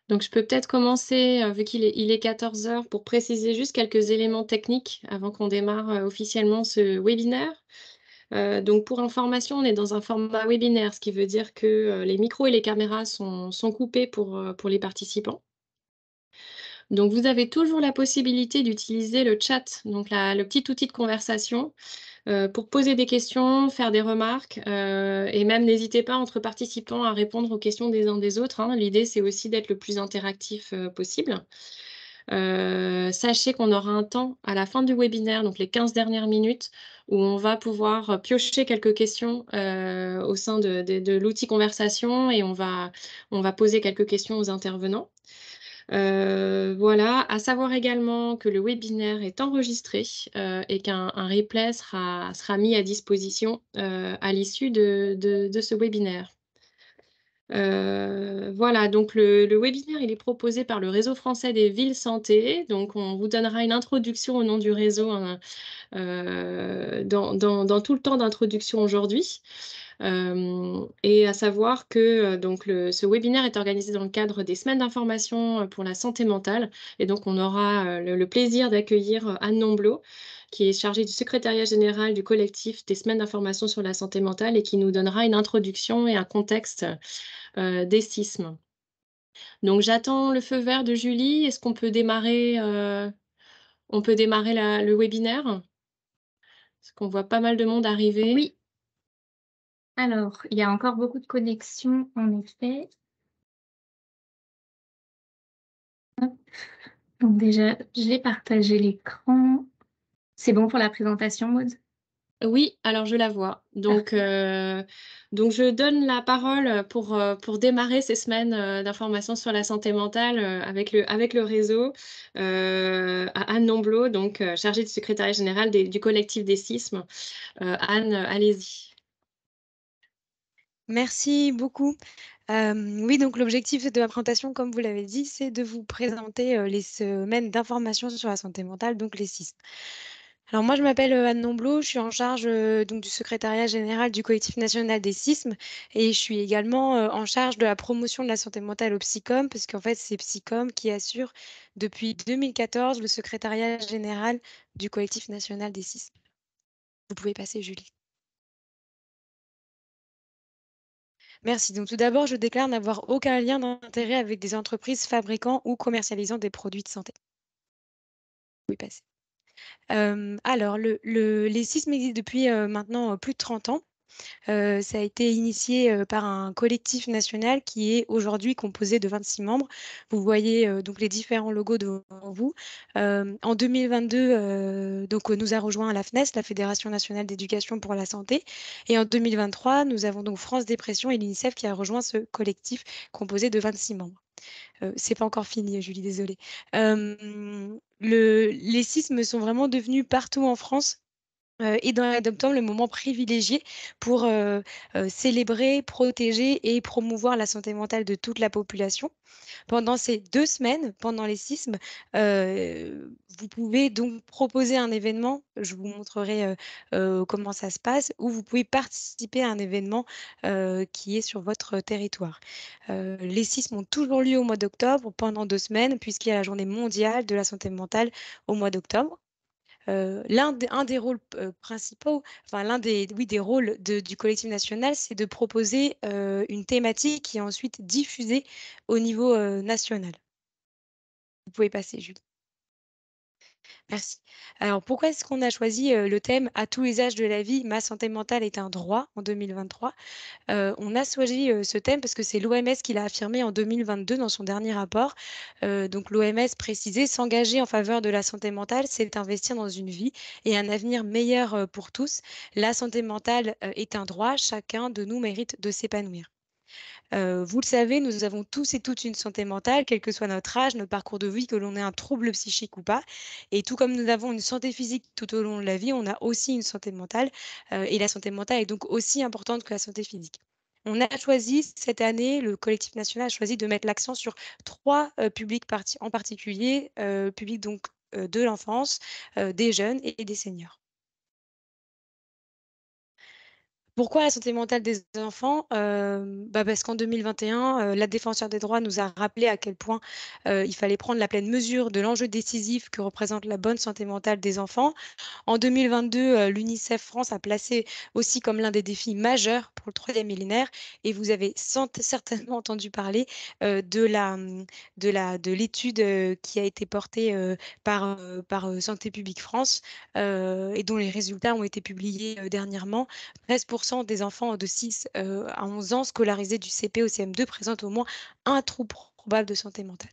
Donc je peux peut-être commencer, vu qu'il est 14 heures, pour préciser juste quelques éléments techniques avant qu'on démarre, officiellement ce webinaire. Donc pour information, on est dans un format webinaire, ce qui veut dire que, les micros et les caméras sont coupés pour les participants. Donc vous avez toujours la possibilité d'utiliser le chat, donc le petit outil de conversation, pour poser des questions, faire des remarques, et même n'hésitez pas entre participants à répondre aux questions des uns des autres, hein. L'idée, c'est aussi d'être le plus interactif, possible. Sachez qu'on aura un temps à la fin du webinaire, donc les 15 dernières minutes, où on va pouvoir, piocher quelques questions, au sein de l'outil conversation et on va poser quelques questions aux intervenants. Voilà, à savoir également que le webinaire est enregistré, et qu'un replay sera mis à disposition, à l'issue de ce webinaire. Voilà, donc le webinaire, il est proposé par le Réseau français des villes santé. Donc on vous donnera une introduction au nom du réseau, hein, dans tout le temps d'introduction aujourd'hui. Et à savoir que, donc ce webinaire est organisé dans le cadre des semaines d'information, pour la santé mentale, et donc on aura, le plaisir d'accueillir, Anne Nomblot, qui est chargée du secrétariat général du collectif des semaines d'information sur la santé mentale et qui nous donnera une introduction et un contexte, des sismes. Donc j'attends le feu vert de Julie. Est-ce qu'on peut démarrer, le webinaire? Parce qu'on voit pas mal de monde arriver. Oui, alors, il y a encore beaucoup de connexions, en effet. Hop, donc déjà, j'ai partagé l'écran. C'est bon pour la présentation, Maud? Oui, alors je la vois. Donc, Parfait. je donne la parole, pour démarrer ces semaines, d'information sur la santé mentale, avec le réseau, à Anne Nomblot, donc, chargée du secrétariat général du collectif des sismes. Anne, allez-y. Merci beaucoup. Oui, donc l'objectif de la présentation, comme vous l'avez dit, c'est de vous présenter, les semaines d'information sur la santé mentale, donc les SISM. Alors moi, je m'appelle, Anne Nomblot, je suis en charge, donc du secrétariat général du collectif national des SISM et je suis également, en charge de la promotion de la santé mentale au Psycom, parce qu'en fait, c'est Psycom qui assure depuis 2014 le secrétariat général du collectif national des SISM. Vous pouvez passer, Julie. Merci. Donc tout d'abord, je déclare n'avoir aucun lien d'intérêt avec des entreprises fabriquant ou commercialisant des produits de santé. Oui, passer. Alors, les sismes existent depuis maintenant plus de 30 ans. Ça a été initié par un collectif national qui est aujourd'hui composé de 26 membres. Vous voyez donc les différents logos devant vous. En 2022, nous a rejoint la FNES, la Fédération nationale d'éducation pour la santé. Et en 2023, nous avons donc France Dépression et l'UNICEF qui a rejoint ce collectif composé de 26 membres. C'est pas encore fini, Julie, désolée. Les sismes sont vraiment devenus partout en France et dans la d'octobre, le moment privilégié pour célébrer, protéger et promouvoir la santé mentale de toute la population. Pendant ces 2 semaines, pendant les sismes, vous pouvez donc proposer un événement. Je vous montrerai, comment ça se passe, où vous pouvez participer à un événement, qui est sur votre territoire. Les sismes ont toujours lieu au mois d'octobre pendant 2 semaines, puisqu'il y a la journée mondiale de la santé mentale au mois d'octobre. Un des rôles principaux, enfin l'un des, oui, des rôles du collectif national, c'est de proposer une thématique qui est ensuite diffusée au niveau national. Vous pouvez passer, Julie. Merci. Alors, pourquoi est-ce qu'on a choisi le thème «À tous les âges de la vie, ma santé mentale est un droit» en 2023? On a choisi ce thème parce que c'est l'OMS qui l'a affirmé en 2022 dans son dernier rapport. Donc l'OMS précisait: «S'engager en faveur de la santé mentale, c'est investir dans une vie et un avenir meilleur pour tous. La santé mentale est un droit, chacun de nous mérite de s'épanouir». Vous le savez, nous avons tous et toutes une santé mentale, quel que soit notre âge, notre parcours de vie, que l'on ait un trouble psychique ou pas. Et tout comme nous avons une santé physique tout au long de la vie, on a aussi une santé mentale. Et la santé mentale est donc aussi importante que la santé physique. On a choisi cette année, le collectif national a choisi de mettre l'accent sur 3 publics en particulier, publics donc de l'enfance, des jeunes et des seniors. Pourquoi la santé mentale des enfants? Parce qu'en 2021, la Défenseure des droits nous a rappelé à quel point, il fallait prendre la pleine mesure de l'enjeu décisif que représente la bonne santé mentale des enfants. En 2022, l'UNICEF France a placé aussi comme l'un des défis majeurs pour le troisième millénaire et vous avez certainement entendu parler, de l'étude, qui a été portée, par Santé publique France, et dont les résultats ont été publiés, dernièrement. 13 des enfants de 6, à 11 ans scolarisés du CP au CM2 présentent au moins un trouble probable de santé mentale.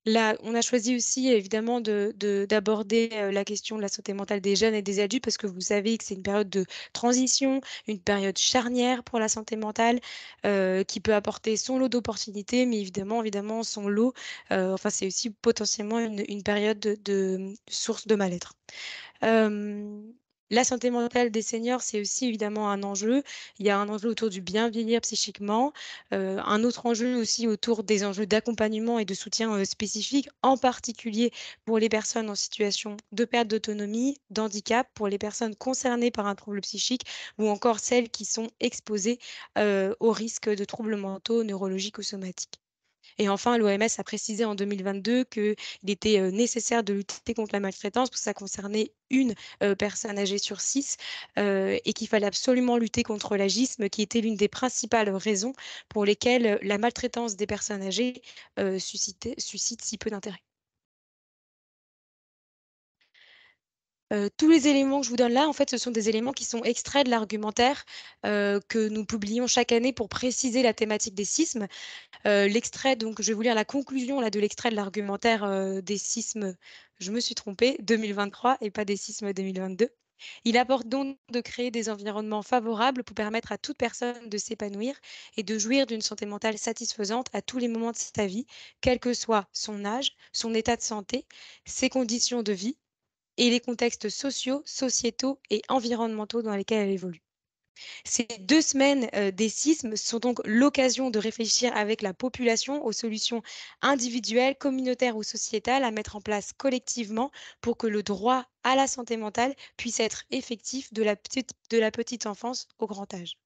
Là, on a choisi aussi évidemment d'aborder la question de la santé mentale des jeunes et des adultes parce que vous savez que c'est une période de transition, une période charnière pour la santé mentale qui peut apporter son lot d'opportunités, mais évidemment son lot, enfin c'est aussi potentiellement une période de source de mal-être. La santé mentale des seniors, c'est aussi évidemment un enjeu. Il y a un enjeu autour du bien vieillir psychiquement, un autre enjeu aussi autour des enjeux d'accompagnement et de soutien spécifique, en particulier pour les personnes en situation de perte d'autonomie, d'handicap, pour les personnes concernées par un trouble psychique ou encore celles qui sont exposées au risque de troubles mentaux, neurologiques ou somatiques. Et enfin, l'OMS a précisé en 2022 qu'il était nécessaire de lutter contre la maltraitance parce que ça concernait une personne âgée sur 6 et qu'il fallait absolument lutter contre l'agisme qui était l'une des principales raisons pour lesquelles la maltraitance des personnes âgées suscite si peu d'intérêt. Tous les éléments que je vous donne là, en fait, ce sont des éléments qui sont extraits de l'argumentaire que nous publions chaque année pour préciser la thématique des sismes. L'extrait, donc je vais vous lire la conclusion là, de l'extrait de l'argumentaire des sismes, je me suis trompée, 2023 et pas des sismes 2022. Il apporte donc de créer des environnements favorables pour permettre à toute personne de s'épanouir et de jouir d'une santé mentale satisfaisante à tous les moments de sa vie, quel que soit son âge, son état de santé, ses conditions de vie et les contextes sociaux, sociétaux et environnementaux dans lesquels elle évolue. Ces 2 semaines des sismes sont donc l'occasion de réfléchir avec la population aux solutions individuelles, communautaires ou sociétales à mettre en place collectivement pour que le droit à la santé mentale puisse être effectif de la petite enfance au grand âge.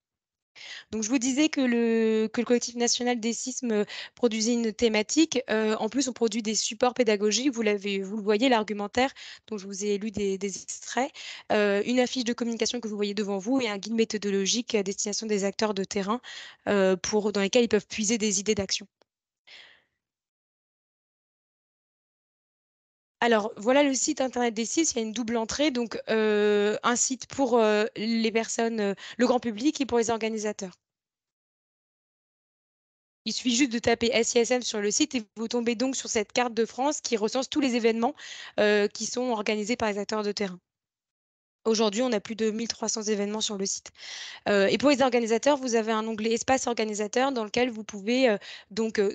Donc je vous disais que le collectif national des sismes produisait une thématique. En plus, on produit des supports pédagogiques. Vous le voyez, l'argumentaire dont je vous ai lu des extraits, une affiche de communication que vous voyez devant vous et un guide méthodologique à destination des acteurs de terrain dans lesquels ils peuvent puiser des idées d'action. Alors, voilà le site internet des CIS. Il y a une double entrée, donc un site pour les personnes, le grand public et pour les organisateurs. Il suffit juste de taper SISM sur le site et vous tombez donc sur cette carte de France qui recense tous les événements qui sont organisés par les acteurs de terrain. Aujourd'hui, on a plus de 1300 événements sur le site. Et pour les organisateurs, vous avez un onglet espace organisateur dans lequel vous pouvez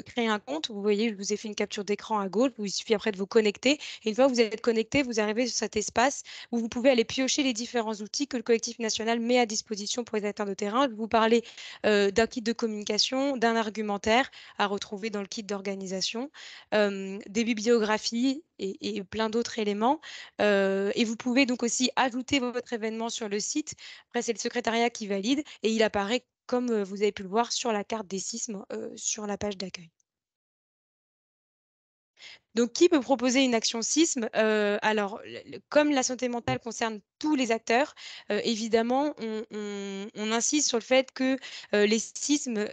créer un compte. Vous voyez, je vous ai fait une capture d'écran à gauche. Il suffit après de vous connecter. Et une fois que vous êtes connecté, vous arrivez sur cet espace où vous pouvez aller piocher les différents outils que le collectif national met à disposition pour les acteurs de terrain. Je vais vous parler d'un kit de communication, d'un argumentaire à retrouver dans le kit d'organisation, des bibliographies et plein d'autres éléments. Et vous pouvez donc aussi ajouter votre événement sur le site. Après, c'est le secrétariat qui valide et il apparaît comme vous avez pu le voir sur la carte des sismes sur la page d'accueil. Donc, qui peut proposer une action sisme? Alors, comme la santé mentale concerne tous les acteurs, évidemment, on insiste sur le fait que les sismes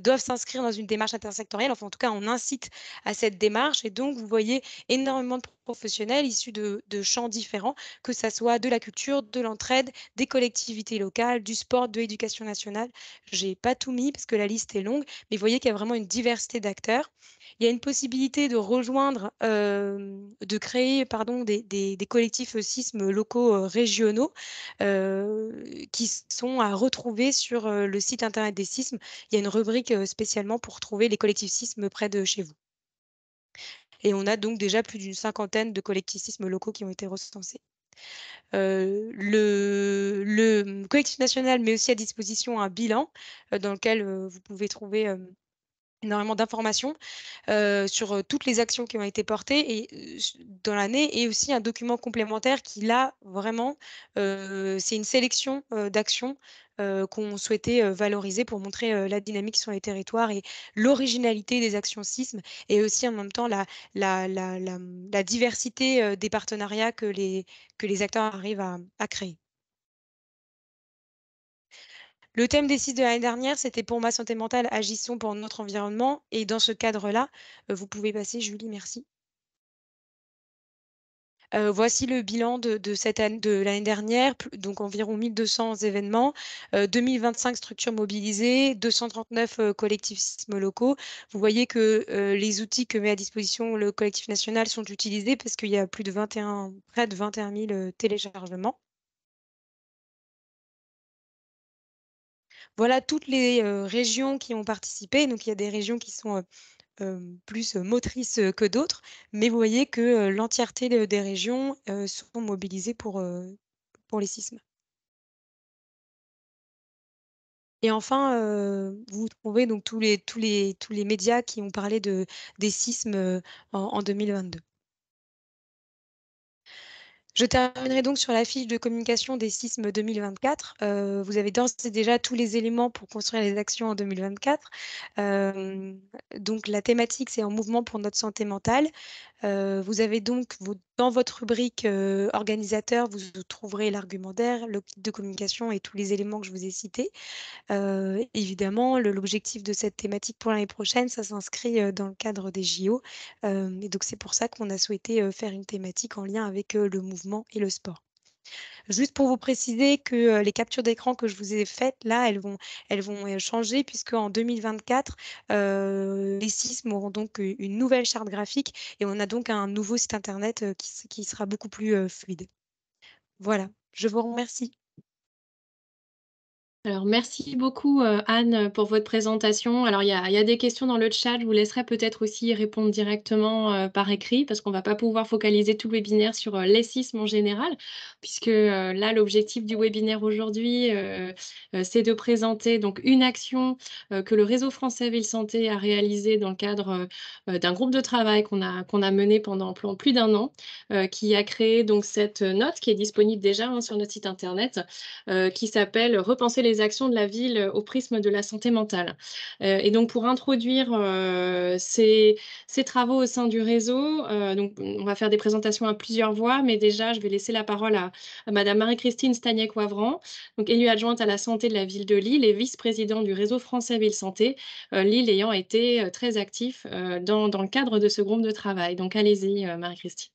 doivent s'inscrire dans une démarche intersectorielle. Enfin, en tout cas, on incite à cette démarche. Et donc, vous voyez énormément de professionnels issus de champs différents, que ça soit de la culture, de l'entraide, des collectivités locales, du sport, de l'éducation nationale. J'ai pas tout mis parce que la liste est longue, mais vous voyez qu'il y a vraiment une diversité d'acteurs. Il y a une possibilité de rejoindre, de créer pardon, des collectifs sismes locaux régionaux qui sont à retrouver sur le site internet des sismes. Il y a une rubrique spécialement pour trouver les collectifs sismes près de chez vous. Et on a donc déjà plus d'une cinquantaine de collectifs sismes locaux qui ont été recensés. Le collectif national met aussi à disposition un bilan dans lequel vous pouvez trouver énormément d'informations sur toutes les actions qui ont été portées et dans l'année et aussi un document complémentaire qui là, vraiment, c'est une sélection, d'actions, qu'on souhaitait, valoriser pour montrer, la dynamique sur les territoires et l'originalité des actions sismes et aussi en même temps la diversité, des partenariats que les acteurs arrivent à créer. Le thème des 6 de l'année dernière, c'était «Pour ma santé mentale, agissons pour notre environnement» et dans ce cadre-là, vous pouvez passer Julie, merci. Voici le bilan de l'année dernière, donc environ 1 200 événements, 2025 structures mobilisées, 239 collectifs sismes locaux. Vous voyez que, les outils que met à disposition le collectif national sont utilisés parce qu'il y a près de 21 000 téléchargements. Voilà toutes les, régions qui ont participé. Donc il y a des régions qui sont, plus, motrices, que d'autres, mais vous voyez que, l'entièreté des régions, sont mobilisées pour les sismes. Et enfin, vous trouvez donc tous les médias qui ont parlé des sismes, en 2022. Je terminerai donc sur la fiche de communication des sismes 2024. Vous avez d'ores et déjà tous les éléments pour construire les actions en 2024. Donc la thématique, c'est «En mouvement pour notre santé mentale». Vous avez donc dans votre rubrique, organisateur, vous trouverez l'argumentaire, le kit de communication et tous les éléments que je vous ai cités. Évidemment, l'objectif de cette thématique pour l'année prochaine, ça s'inscrit, dans le cadre des JO, et donc c'est pour ça qu'on a souhaité, faire une thématique en lien avec, le mouvement et le sport. Juste pour vous préciser que, les captures d'écran que je vous ai faites là, elles vont, changer puisqu'en 2024, les sismes auront donc, une nouvelle charte graphique et on a donc un nouveau site internet, qui sera beaucoup plus, fluide. Voilà, je vous remercie. Alors, merci beaucoup, Anne, pour votre présentation. Alors, il y a des questions dans le chat. Je vous laisserai peut-être aussi y répondre directement, par écrit parce qu'on va pas pouvoir focaliser tout le webinaire sur, les sismes en général puisque, là, l'objectif du webinaire aujourd'hui, c'est de présenter donc une action, que le Réseau français Ville Santé a réalisée dans le cadre, d'un groupe de travail qu'on a mené pendant plus d'1 an, qui a créé donc cette note qui est disponible déjà, hein, sur notre site internet, qui s'appelle «Repenser les actions de la ville au prisme de la santé mentale». Et donc pour introduire, ces travaux au sein du réseau, donc on va faire des présentations à plusieurs voix, mais déjà je vais laisser la parole à madame Marie-Christine Stagnac-Wavran, donc élue adjointe à la santé de la ville de Lille et vice-présidente du Réseau français Ville Santé, Lille ayant été, très actif, dans le cadre de ce groupe de travail. Donc allez-y, Marie-Christine.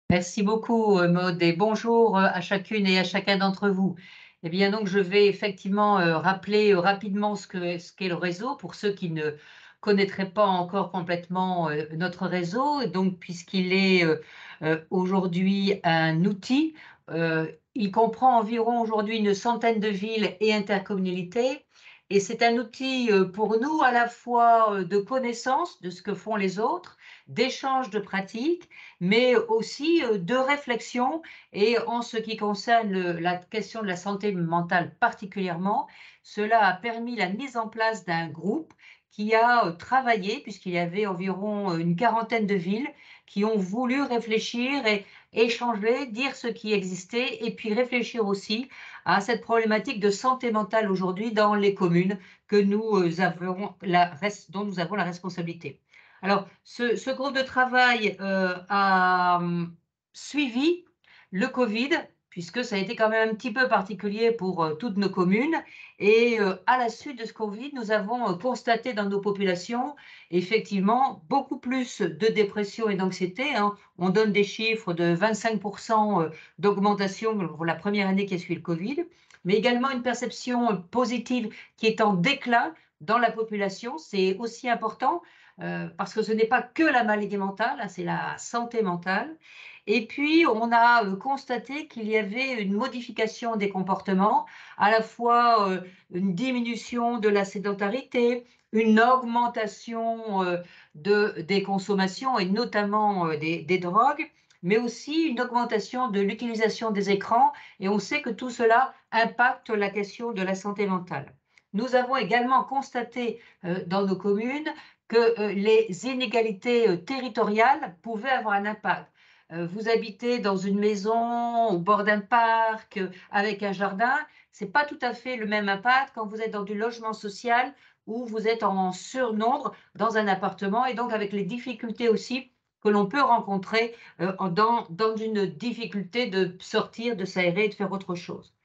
Merci beaucoup, Maude, et bonjour à chacune et à chacun d'entre vous. Eh bien, donc, je vais effectivement rappeler rapidement ce qu'est le réseau pour ceux qui ne connaîtraient pas encore complètement notre réseau. Et donc, puisqu'il est aujourd'hui un outil, il comprend environ aujourd'hui une centaine de villes et intercommunalités. Et c'est un outil pour nous à la fois de connaissance de ce que font les autres, d'échange de pratiques, mais aussi de réflexion. Et en ce qui concerne la question de la santé mentale particulièrement, cela a permis la mise en place d'un groupe qui a travaillé, puisqu'il y avait environ une quarantaine de villes qui ont voulu réfléchir et échanger, dire ce qui existait, et puis réfléchir aussi à cette problématique de santé mentale aujourd'hui dans les communes que nous avons dont nous avons la responsabilité. Alors, ce groupe de travail a suivi le Covid, puisque ça a été quand même un petit peu particulier pour toutes nos communes. Et à la suite de ce Covid, nous avons constaté dans nos populations effectivement beaucoup plus de dépression et d'anxiété, hein. On donne des chiffres de 25% d'augmentation pour la première année qui a suivi le Covid, mais également une perception positive qui est en déclin dans la population. C'est aussi important parce que ce n'est pas que la maladie mentale, hein, c'est la santé mentale. Et puis, on a constaté qu'il y avait une modification des comportements, à la fois une diminution de la sédentarité, une augmentation des consommations et notamment des drogues, mais aussi une augmentation de l'utilisation des écrans. Et on sait que tout cela impacte la question de la santé mentale. nous avons également constaté dans nos communes que les inégalités territoriales pouvaient avoir un impact. Vous habitez dans une maison au bord d'un parc avec un jardin, c'est pas tout à fait le même impact quand vous êtes dans du logement social ou vous êtes en surnombre dans un appartement et donc avec les difficultés aussi que l'on peut rencontrer dans une difficulté de sortir, de s'aérer et de faire autre chose.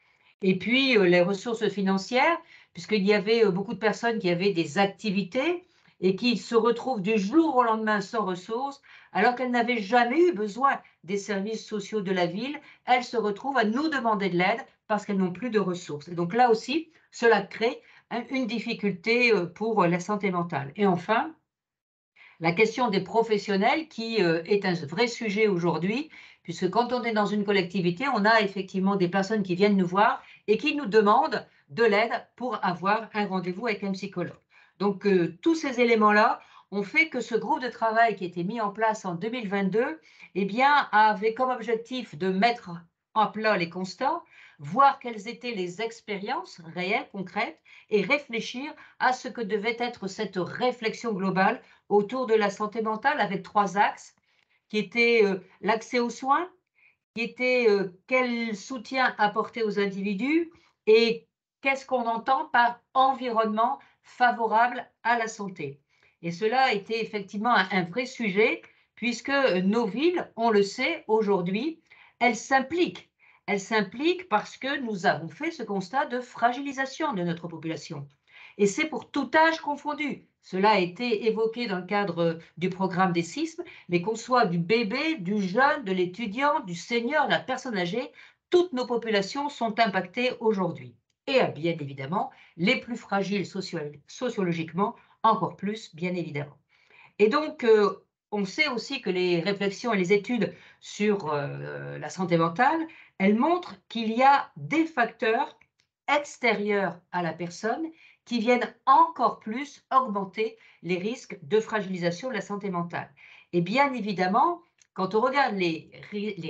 Et puis les ressources financières, puisqu'il y avait beaucoup de personnes qui avaient des activités et qui se retrouvent du jour au lendemain sans ressources, alors qu'elles n'avaient jamais eu besoin des services sociaux de la ville, elles se retrouvent à nous demander de l'aide parce qu'elles n'ont plus de ressources. Et donc là aussi, cela crée une difficulté pour la santé mentale. Et enfin, la question des professionnels qui est un vrai sujet aujourd'hui, puisque quand on est dans une collectivité, on a effectivement des personnes qui viennent nous voir et qui nous demandent de l'aide pour avoir un rendez-vous avec un psychologue. Donc, tous ces éléments-là ont fait que ce groupe de travail qui a été mis en place en 2022, eh bien, avait comme objectif de mettre à plat les constats, voir quelles étaient les expériences réelles, concrètes, et réfléchir à ce que devait être cette réflexion globale autour de la santé mentale avec 3 axes qui étaient l'accès aux soins, qui était quel soutien apporter aux individus et qu'est-ce qu'on entend par environnement favorable à la santé. Et cela a été effectivement un vrai sujet puisque nos villes, on le sait aujourd'hui, elles s'impliquent. Elles s'impliquent parce que nous avons fait ce constat de fragilisation de notre population. Et c'est pour tout âge confondu. Cela a été évoqué dans le cadre du programme des CISM, mais qu'on soit du bébé, du jeune, de l'étudiant, du senior, de la personne âgée, toutes nos populations sont impactées aujourd'hui. Et bien évidemment, les plus fragiles sociologiquement, encore plus, bien évidemment. Et donc, on sait aussi que les réflexions et les études sur la santé mentale, elles montrent qu'il y a des facteurs extérieurs à la personne qui viennent encore plus augmenter les risques de fragilisation de la santé mentale. Et bien évidemment, quand on regarde les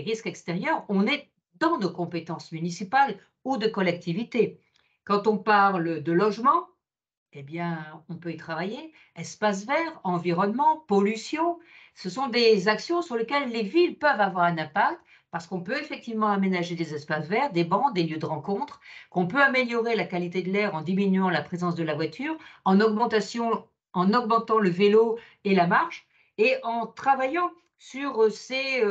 risques extérieurs, on est dans nos compétences municipales ou de collectivité. Quand on parle de logement, eh bien, on peut y travailler. Espace vert, environnement, pollution, ce sont des actions sur lesquelles les villes peuvent avoir un impact parce qu'on peut effectivement aménager des espaces verts, des bancs, des lieux de rencontre, qu'on peut améliorer la qualité de l'air en diminuant la présence de la voiture, en augmentant le vélo et la marche et en travaillant sur ces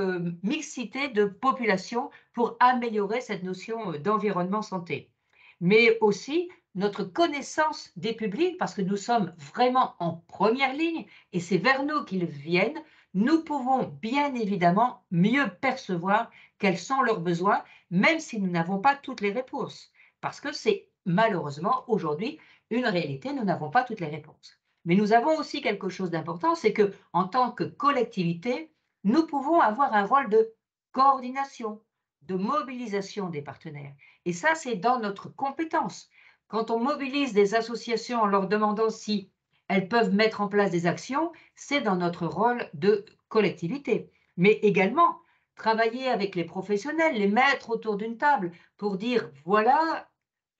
mixités de population pour améliorer cette notion d'environnement santé. Mais aussi notre connaissance des publics, parce que nous sommes vraiment en première ligne et c'est vers nous qu'ils viennent, nous pouvons bien évidemment mieux percevoir quels sont leurs besoins, même si nous n'avons pas toutes les réponses. Parce que c'est malheureusement aujourd'hui une réalité, nous n'avons pas toutes les réponses. Mais nous avons aussi quelque chose d'important, c'est que en tant que collectivité, nous pouvons avoir un rôle de coordination, de mobilisation des partenaires. Et ça, c'est dans notre compétence. Quand on mobilise des associations en leur demandant si elles peuvent mettre en place des actions, c'est dans notre rôle de collectivité. Mais également, travailler avec les professionnels, les mettre autour d'une table pour dire, voilà,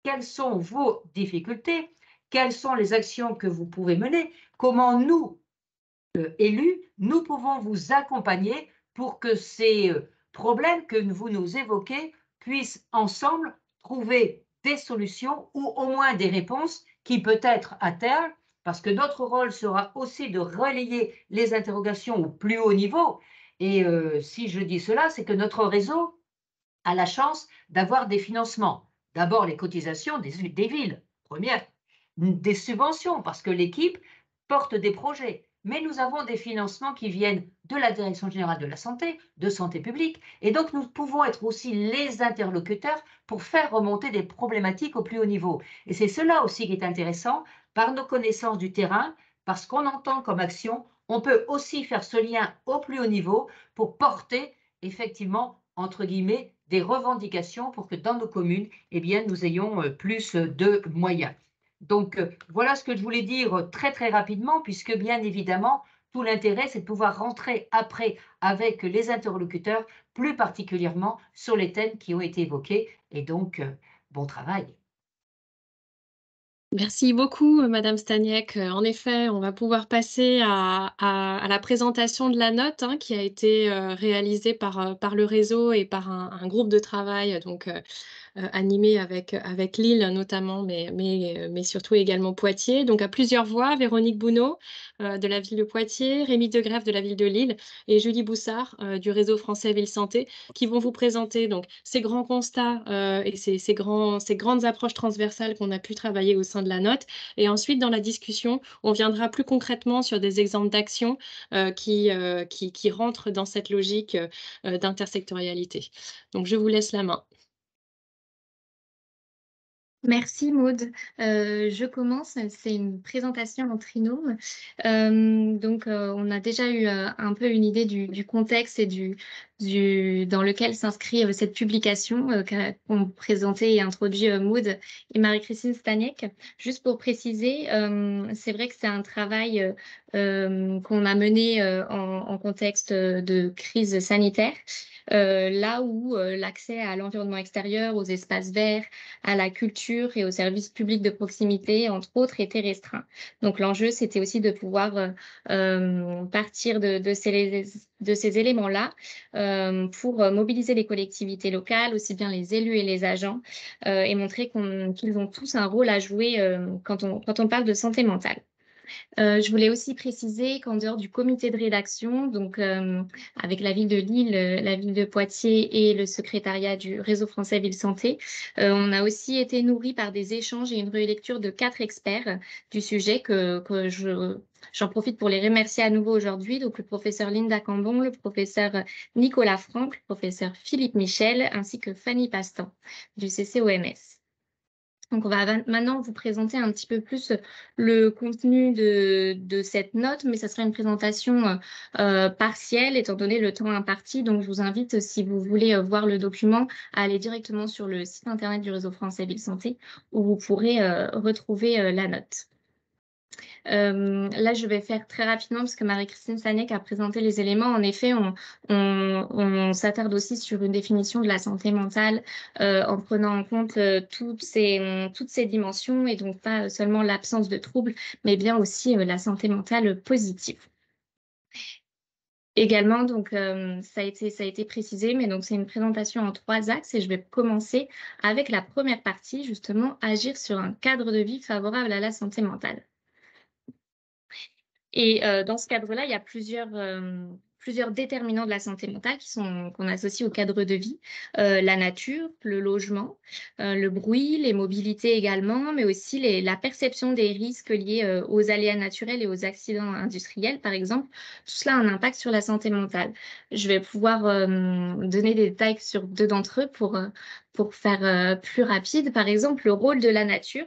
quelles sont vos difficultés, quelles sont les actions que vous pouvez mener, comment nous, élus, nous pouvons vous accompagner pour que ces problèmes que vous nous évoquez puissent ensemble trouver des solutions ou au moins des réponses qui peut-être à terme, parce que notre rôle sera aussi de relayer les interrogations au plus haut niveau. Et si je dis cela, c'est que notre réseau a la chance d'avoir des financements. D'abord les cotisations des villes, première, des subventions, parce que l'équipe porte des projets. Mais nous avons des financements qui viennent de la Direction générale de la santé, de santé publique, et donc nous pouvons être aussi les interlocuteurs pour faire remonter des problématiques au plus haut niveau. Et c'est cela aussi qui est intéressant, par nos connaissances du terrain, parce qu'on entend comme action, on peut aussi faire ce lien au plus haut niveau pour porter effectivement, entre guillemets, des revendications pour que dans nos communes, eh bien, nous ayons plus de moyens. Donc, voilà ce que je voulais dire très, très rapidement, puisque bien évidemment, tout l'intérêt, c'est de pouvoir rentrer après avec les interlocuteurs, plus particulièrement sur les thèmes qui ont été évoqués. Et donc, bon travail. Merci beaucoup, Madame Staniek. En effet, on va pouvoir passer à la présentation de la note, hein, qui a été réalisée par le réseau et par un groupe de travail, animé avec Lille notamment, mais surtout également Poitiers. Donc à plusieurs voix, Véronique Bounot de la ville de Poitiers, Rémi Degreffe de la ville de Lille et Julie Boussard du réseau français Ville Santé, qui vont vous présenter donc ces grands constats et ces grandes approches transversales qu'on a pu travailler au sein de la note. Et ensuite, dans la discussion, on viendra plus concrètement sur des exemples d'actions qui rentrent dans cette logique d'intersectorialité. Donc je vous laisse la main. Merci Maud. Je commence, c'est une présentation en trinôme. On a déjà eu un peu une idée du contexte et dans lequel s'inscrit cette publication qu'ont présenté et introduit Maud et Marie-Christine Staniek. Juste pour préciser, c'est vrai que c'est un travail qu'on a mené en contexte de crise sanitaire. Là où l'accès à l'environnement extérieur, aux espaces verts, à la culture et aux services publics de proximité, entre autres, était restreint. Donc l'enjeu, c'était aussi de pouvoir partir de ces éléments-là pour mobiliser les collectivités locales, aussi bien les élus et les agents, et montrer qu'ils ont tous un rôle à jouer quand on parle de santé mentale. Je voulais aussi préciser qu'en dehors du comité de rédaction, donc avec la ville de Lille, la ville de Poitiers et le secrétariat du réseau français Ville Santé, on a aussi été nourris par des échanges et une relecture de 4 experts du sujet j'en profite pour les remercier à nouveau aujourd'hui. Donc le professeur Linda Cambon, le professeur Nicolas Franck, le professeur Philippe Michel, ainsi que Fanny Pastan du CCOMS. Donc, on va maintenant vous présenter un petit peu plus le contenu de cette note, mais ça sera une présentation partielle, étant donné le temps imparti. Donc, je vous invite, si vous voulez voir le document, à aller directement sur le site internet du réseau français Ville Santé, où vous pourrez retrouver la note. Là, je vais faire très rapidement parce que Marie-Christine Staniek a présenté les éléments. En effet, on s'attarde aussi sur une définition de la santé mentale en prenant en compte toutes ces dimensions et donc pas seulement l'absence de troubles, mais bien aussi la santé mentale positive. Également, donc, ça a été précisé, mais donc c'est une présentation en 3 axes et je vais commencer avec la première partie, justement, agir sur un cadre de vie favorable à la santé mentale. Et dans ce cadre-là, il y a plusieurs déterminants de la santé mentale qu'on associe au cadre de vie. La nature, le logement, le bruit, les mobilités également, mais aussi la perception des risques liés aux aléas naturels et aux accidents industriels, par exemple. Tout cela a un impact sur la santé mentale. Je vais pouvoir donner des détails sur 2 d'entre eux pour faire plus rapide. Par exemple, le rôle de la nature.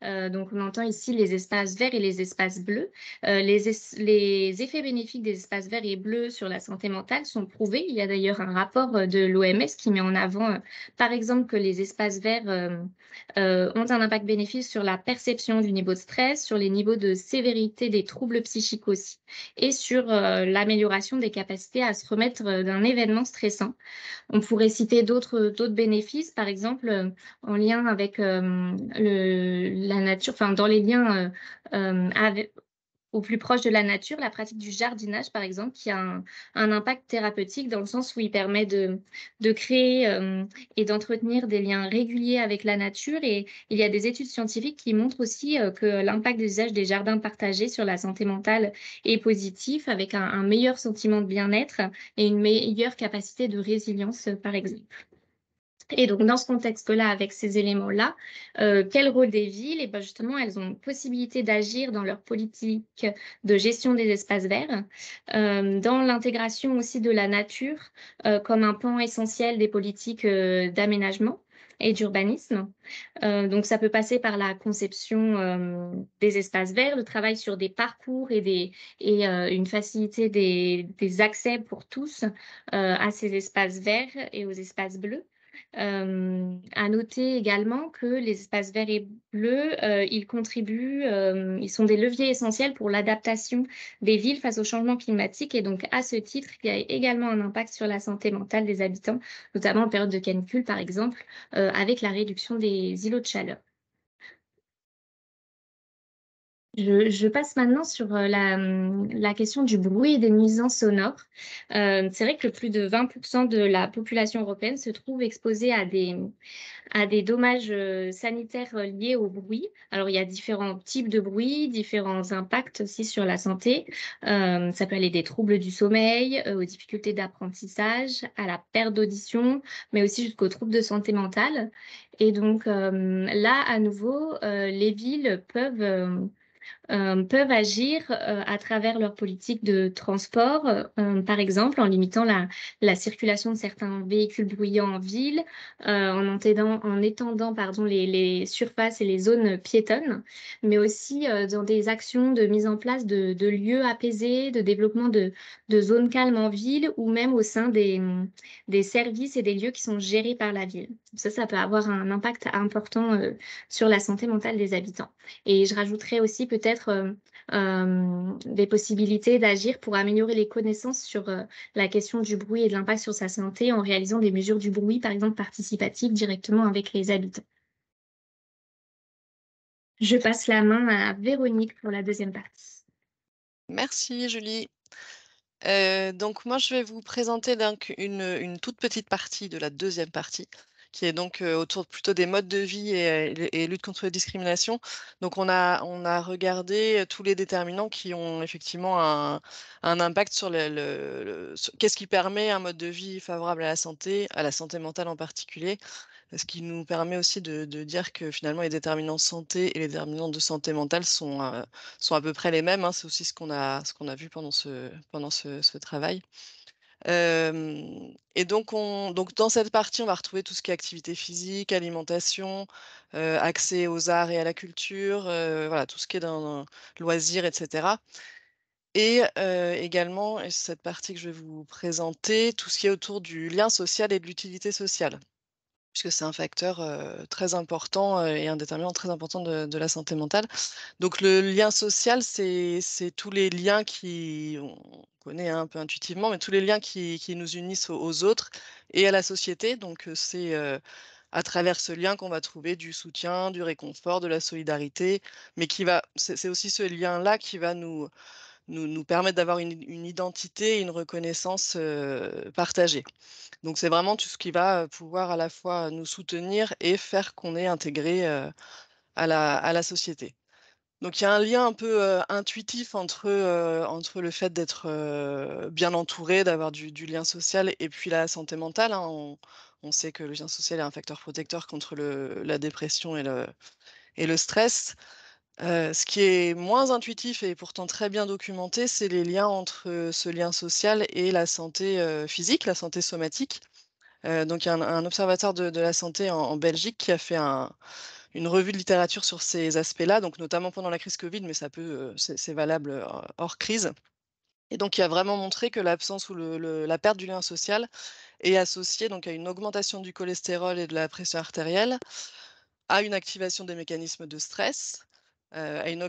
Donc, on entend ici les espaces verts et les espaces bleus. Les effets bénéfiques des espaces verts et bleus sur la santé mentale sont prouvés. Il y a d'ailleurs un rapport de l'OMS qui met en avant, par exemple, que les espaces verts ont un impact bénéfique sur la perception du niveau de stress, sur les niveaux de sévérité des troubles psychiques aussi, et sur l'amélioration des capacités à se remettre d'un événement stressant. On pourrait citer d'autres bénéfices, par exemple, en lien avec la nature, enfin, dans les liens au plus proche de la nature, la pratique du jardinage, par exemple, qui a un impact thérapeutique dans le sens où il permet de créer et d'entretenir des liens réguliers avec la nature. Et il y a des études scientifiques qui montrent aussi que l'impact des usages des jardins partagés sur la santé mentale est positif, avec un meilleur sentiment de bien-être et une meilleure capacité de résilience, par exemple. Et donc, dans ce contexte-là, avec ces éléments-là, quel rôle des villes? Et ben justement, elles ont une possibilité d'agir dans leur politique de gestion des espaces verts, dans l'intégration aussi de la nature comme un pan essentiel des politiques d'aménagement et d'urbanisme. Donc, ça peut passer par la conception des espaces verts, le travail sur des parcours et une facilité des accès pour tous à ces espaces verts et aux espaces bleus. À noter également que les espaces verts et bleus, ils contribuent, ils sont des leviers essentiels pour l'adaptation des villes face au changement climatique. Et donc, à ce titre, il y a également un impact sur la santé mentale des habitants, notamment en période de canicule, par exemple, avec la réduction des îlots de chaleur. Je passe maintenant sur la question du bruit et des nuisances sonores. C'est vrai que plus de 20% de la population européenne se trouve exposée à des dommages sanitaires liés au bruit. Alors, il y a différents types de bruit, différents impacts aussi sur la santé. Ça peut aller des troubles du sommeil, aux difficultés d'apprentissage, à la perte d'audition, mais aussi jusqu'aux troubles de santé mentale. Et donc, là, à nouveau, les villes peuvent agir à travers leur politique de transport, par exemple en limitant la circulation de certains véhicules bruyants en ville, en étendant pardon, les surfaces et les zones piétonnes, mais aussi dans des actions de mise en place de lieux apaisés, de développement de zones calmes en ville ou même au sein des services et des lieux qui sont gérés par la ville. Ça peut avoir un impact important sur la santé mentale des habitants. Et je rajouterais aussi peut-être des possibilités d'agir pour améliorer les connaissances sur la question du bruit et de l'impact sur sa santé en réalisant des mesures du bruit, par exemple participatives, directement avec les habitants. Je passe la main à Véronique pour la deuxième partie. Merci Julie. Donc moi je vais vous présenter donc une toute petite partie de la deuxième partie, qui est donc autour plutôt des modes de vie et lutte contre les discriminations. Donc on a regardé tous les déterminants qui ont effectivement un impact sur qu'est-ce qui permet un mode de vie favorable à la santé mentale en particulier. Ce qui nous permet aussi de dire que finalement les déterminants santé et les déterminants de santé mentale sont à peu près les mêmes, hein. C'est aussi ce qu'on a vu pendant ce travail. Et donc dans cette partie, on va retrouver tout ce qui est activité physique, alimentation, accès aux arts et à la culture, voilà, tout ce qui est dans loisirs, et cetera. Et également, et c'est cette partie que je vais vous présenter, tout ce qui est autour du lien social et de l'utilité sociale, puisque c'est un facteur très important et un déterminant très important de la santé mentale. Donc le lien social, c'est tous les liens on connaît un peu intuitivement, mais tous les liens qui nous unissent aux autres et à la société. Donc c'est à travers ce lien qu'on va trouver du soutien, du réconfort, de la solidarité, mais c'est aussi ce lien-là qui va nous permettre d'avoir une identité et une reconnaissance partagée. Donc c'est vraiment tout ce qui va pouvoir à la fois nous soutenir et faire qu'on est intégré à la société. Donc il y a un lien un peu intuitif entre le fait d'être bien entouré, d'avoir du lien social et puis la santé mentale, hein. On sait que le lien social est un facteur protecteur contre la dépression et le stress. Ce qui est moins intuitif et pourtant très bien documenté, c'est les liens entre ce lien social et la santé physique, la santé somatique. Donc il y a un observateur de la santé en Belgique qui a fait une revue de littérature sur ces aspects-là, donc notamment pendant la crise Covid, mais c'est valable hors crise. Et donc il a vraiment montré que l'absence ou la perte du lien social est associée donc à une augmentation du cholestérol et de la pression artérielle, à une activation des mécanismes de stress, à une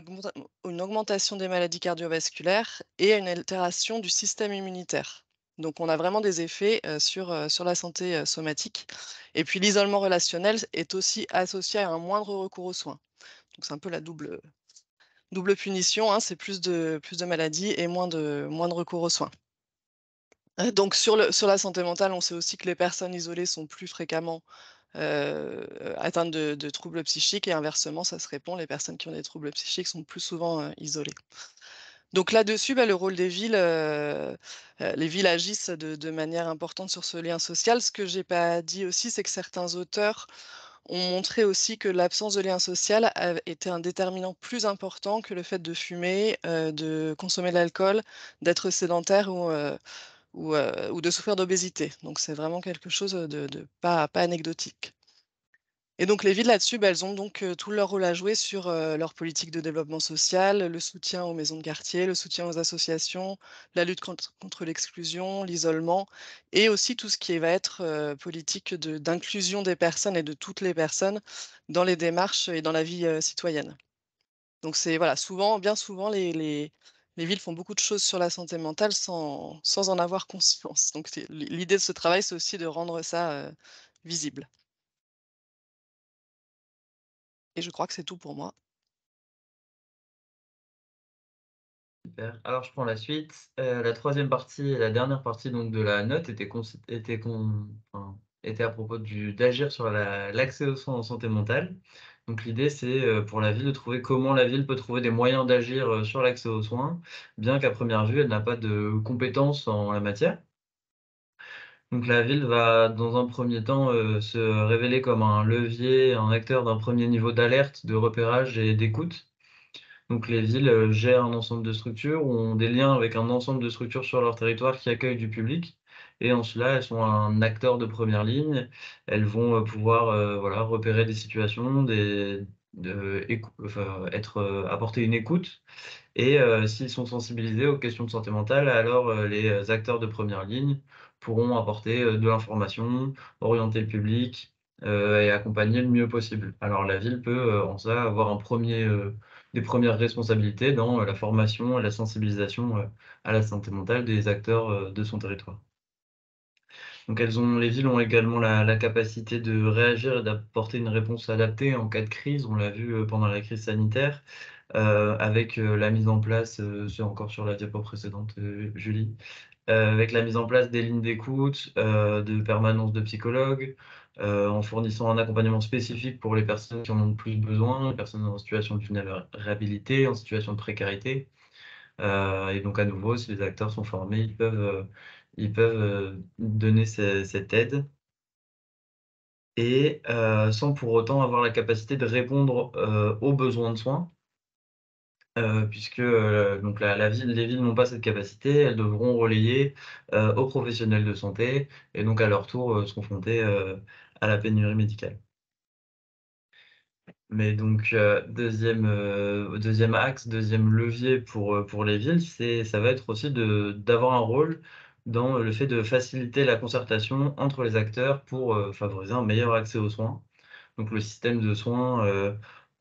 augmentation des maladies cardiovasculaires et à une altération du système immunitaire. Donc on a vraiment des effets sur la santé somatique. Et puis l'isolement relationnel est aussi associé à un moindre recours aux soins. Donc c'est un peu la double punition, hein, c'est plus de maladies et moins de recours aux soins. Donc sur la santé mentale, on sait aussi que les personnes isolées sont plus fréquemment atteintes de troubles psychiques et inversement, ça se répond, les personnes qui ont des troubles psychiques sont plus souvent isolées. Donc là-dessus, le rôle des villes, les villes agissent de manière importante sur ce lien social. Ce que j'ai pas dit aussi, c'est que certains auteurs ont montré aussi que l'absence de lien social était un déterminant plus important que le fait de fumer, de consommer de l'alcool, d'être sédentaire ou de souffrir d'obésité. Donc c'est vraiment quelque chose de pas anecdotique. Et donc les villes là-dessus, elles ont donc tout leur rôle à jouer sur leur politique de développement social, le soutien aux maisons de quartier, le soutien aux associations, la lutte contre l'exclusion, l'isolement, et aussi tout ce qui va être politique d'inclusion des personnes et de toutes les personnes dans les démarches et dans la vie citoyenne. Donc c'est voilà, bien souvent, les villes font beaucoup de choses sur la santé mentale sans en avoir conscience. Donc l'idée de ce travail, c'est aussi de rendre ça visible. Et je crois que c'est tout pour moi. Super. Alors je prends la suite. La troisième partie et la dernière partie donc de la note était à propos d'agir sur l'accès aux soins en santé mentale. Donc l'idée c'est, pour la ville de trouver comment la ville peut trouver des moyens d'agir, sur l'accès aux soins, bien qu'à première vue elle n'a pas de compétences en la matière. Donc la ville va dans un premier temps, se révéler comme un levier, un acteur d'un premier niveau d'alerte, de repérage et d'écoute. Donc les villes, gèrent un ensemble de structures ou ont des liens avec un ensemble de structures sur leur territoire qui accueillent du public et en cela, elles sont un acteur de première ligne. Elles vont, pouvoir, voilà, repérer des situations, être, apporter une écoute et s'ils sont sensibilisés aux questions de santé mentale, alors, les acteurs de première ligne pourront apporter, de l'information, orienter le public, et accompagner le mieux possible. Alors la ville peut, en ça, avoir des premières responsabilités dans, la formation et la sensibilisation, à la santé mentale des acteurs, de son territoire. Donc les villes ont également la capacité de réagir et d'apporter une réponse adaptée en cas de crise. On l'a vu, pendant la crise sanitaire, avec, la mise en place, c'est encore sur la diapo précédente, Julie, avec la mise en place des lignes d'écoute, de permanence de psychologues, en fournissant un accompagnement spécifique pour les personnes qui en ont le plus besoin, les personnes en situation de vulnérabilité, en situation de précarité. Et donc à nouveau, si les acteurs sont formés, ils peuvent donner cette aide et sans pour autant avoir la capacité de répondre, aux besoins de soins. Puisque, donc les villes n'ont pas cette capacité, elles devront relayer, aux professionnels de santé et donc à leur tour, se confronter, à la pénurie médicale. Mais donc, 2e axe, 2e levier pour les villes, ça va être aussi d'avoir un rôle dans le fait de faciliter la concertation entre les acteurs pour, favoriser un meilleur accès aux soins. Donc le système de soins,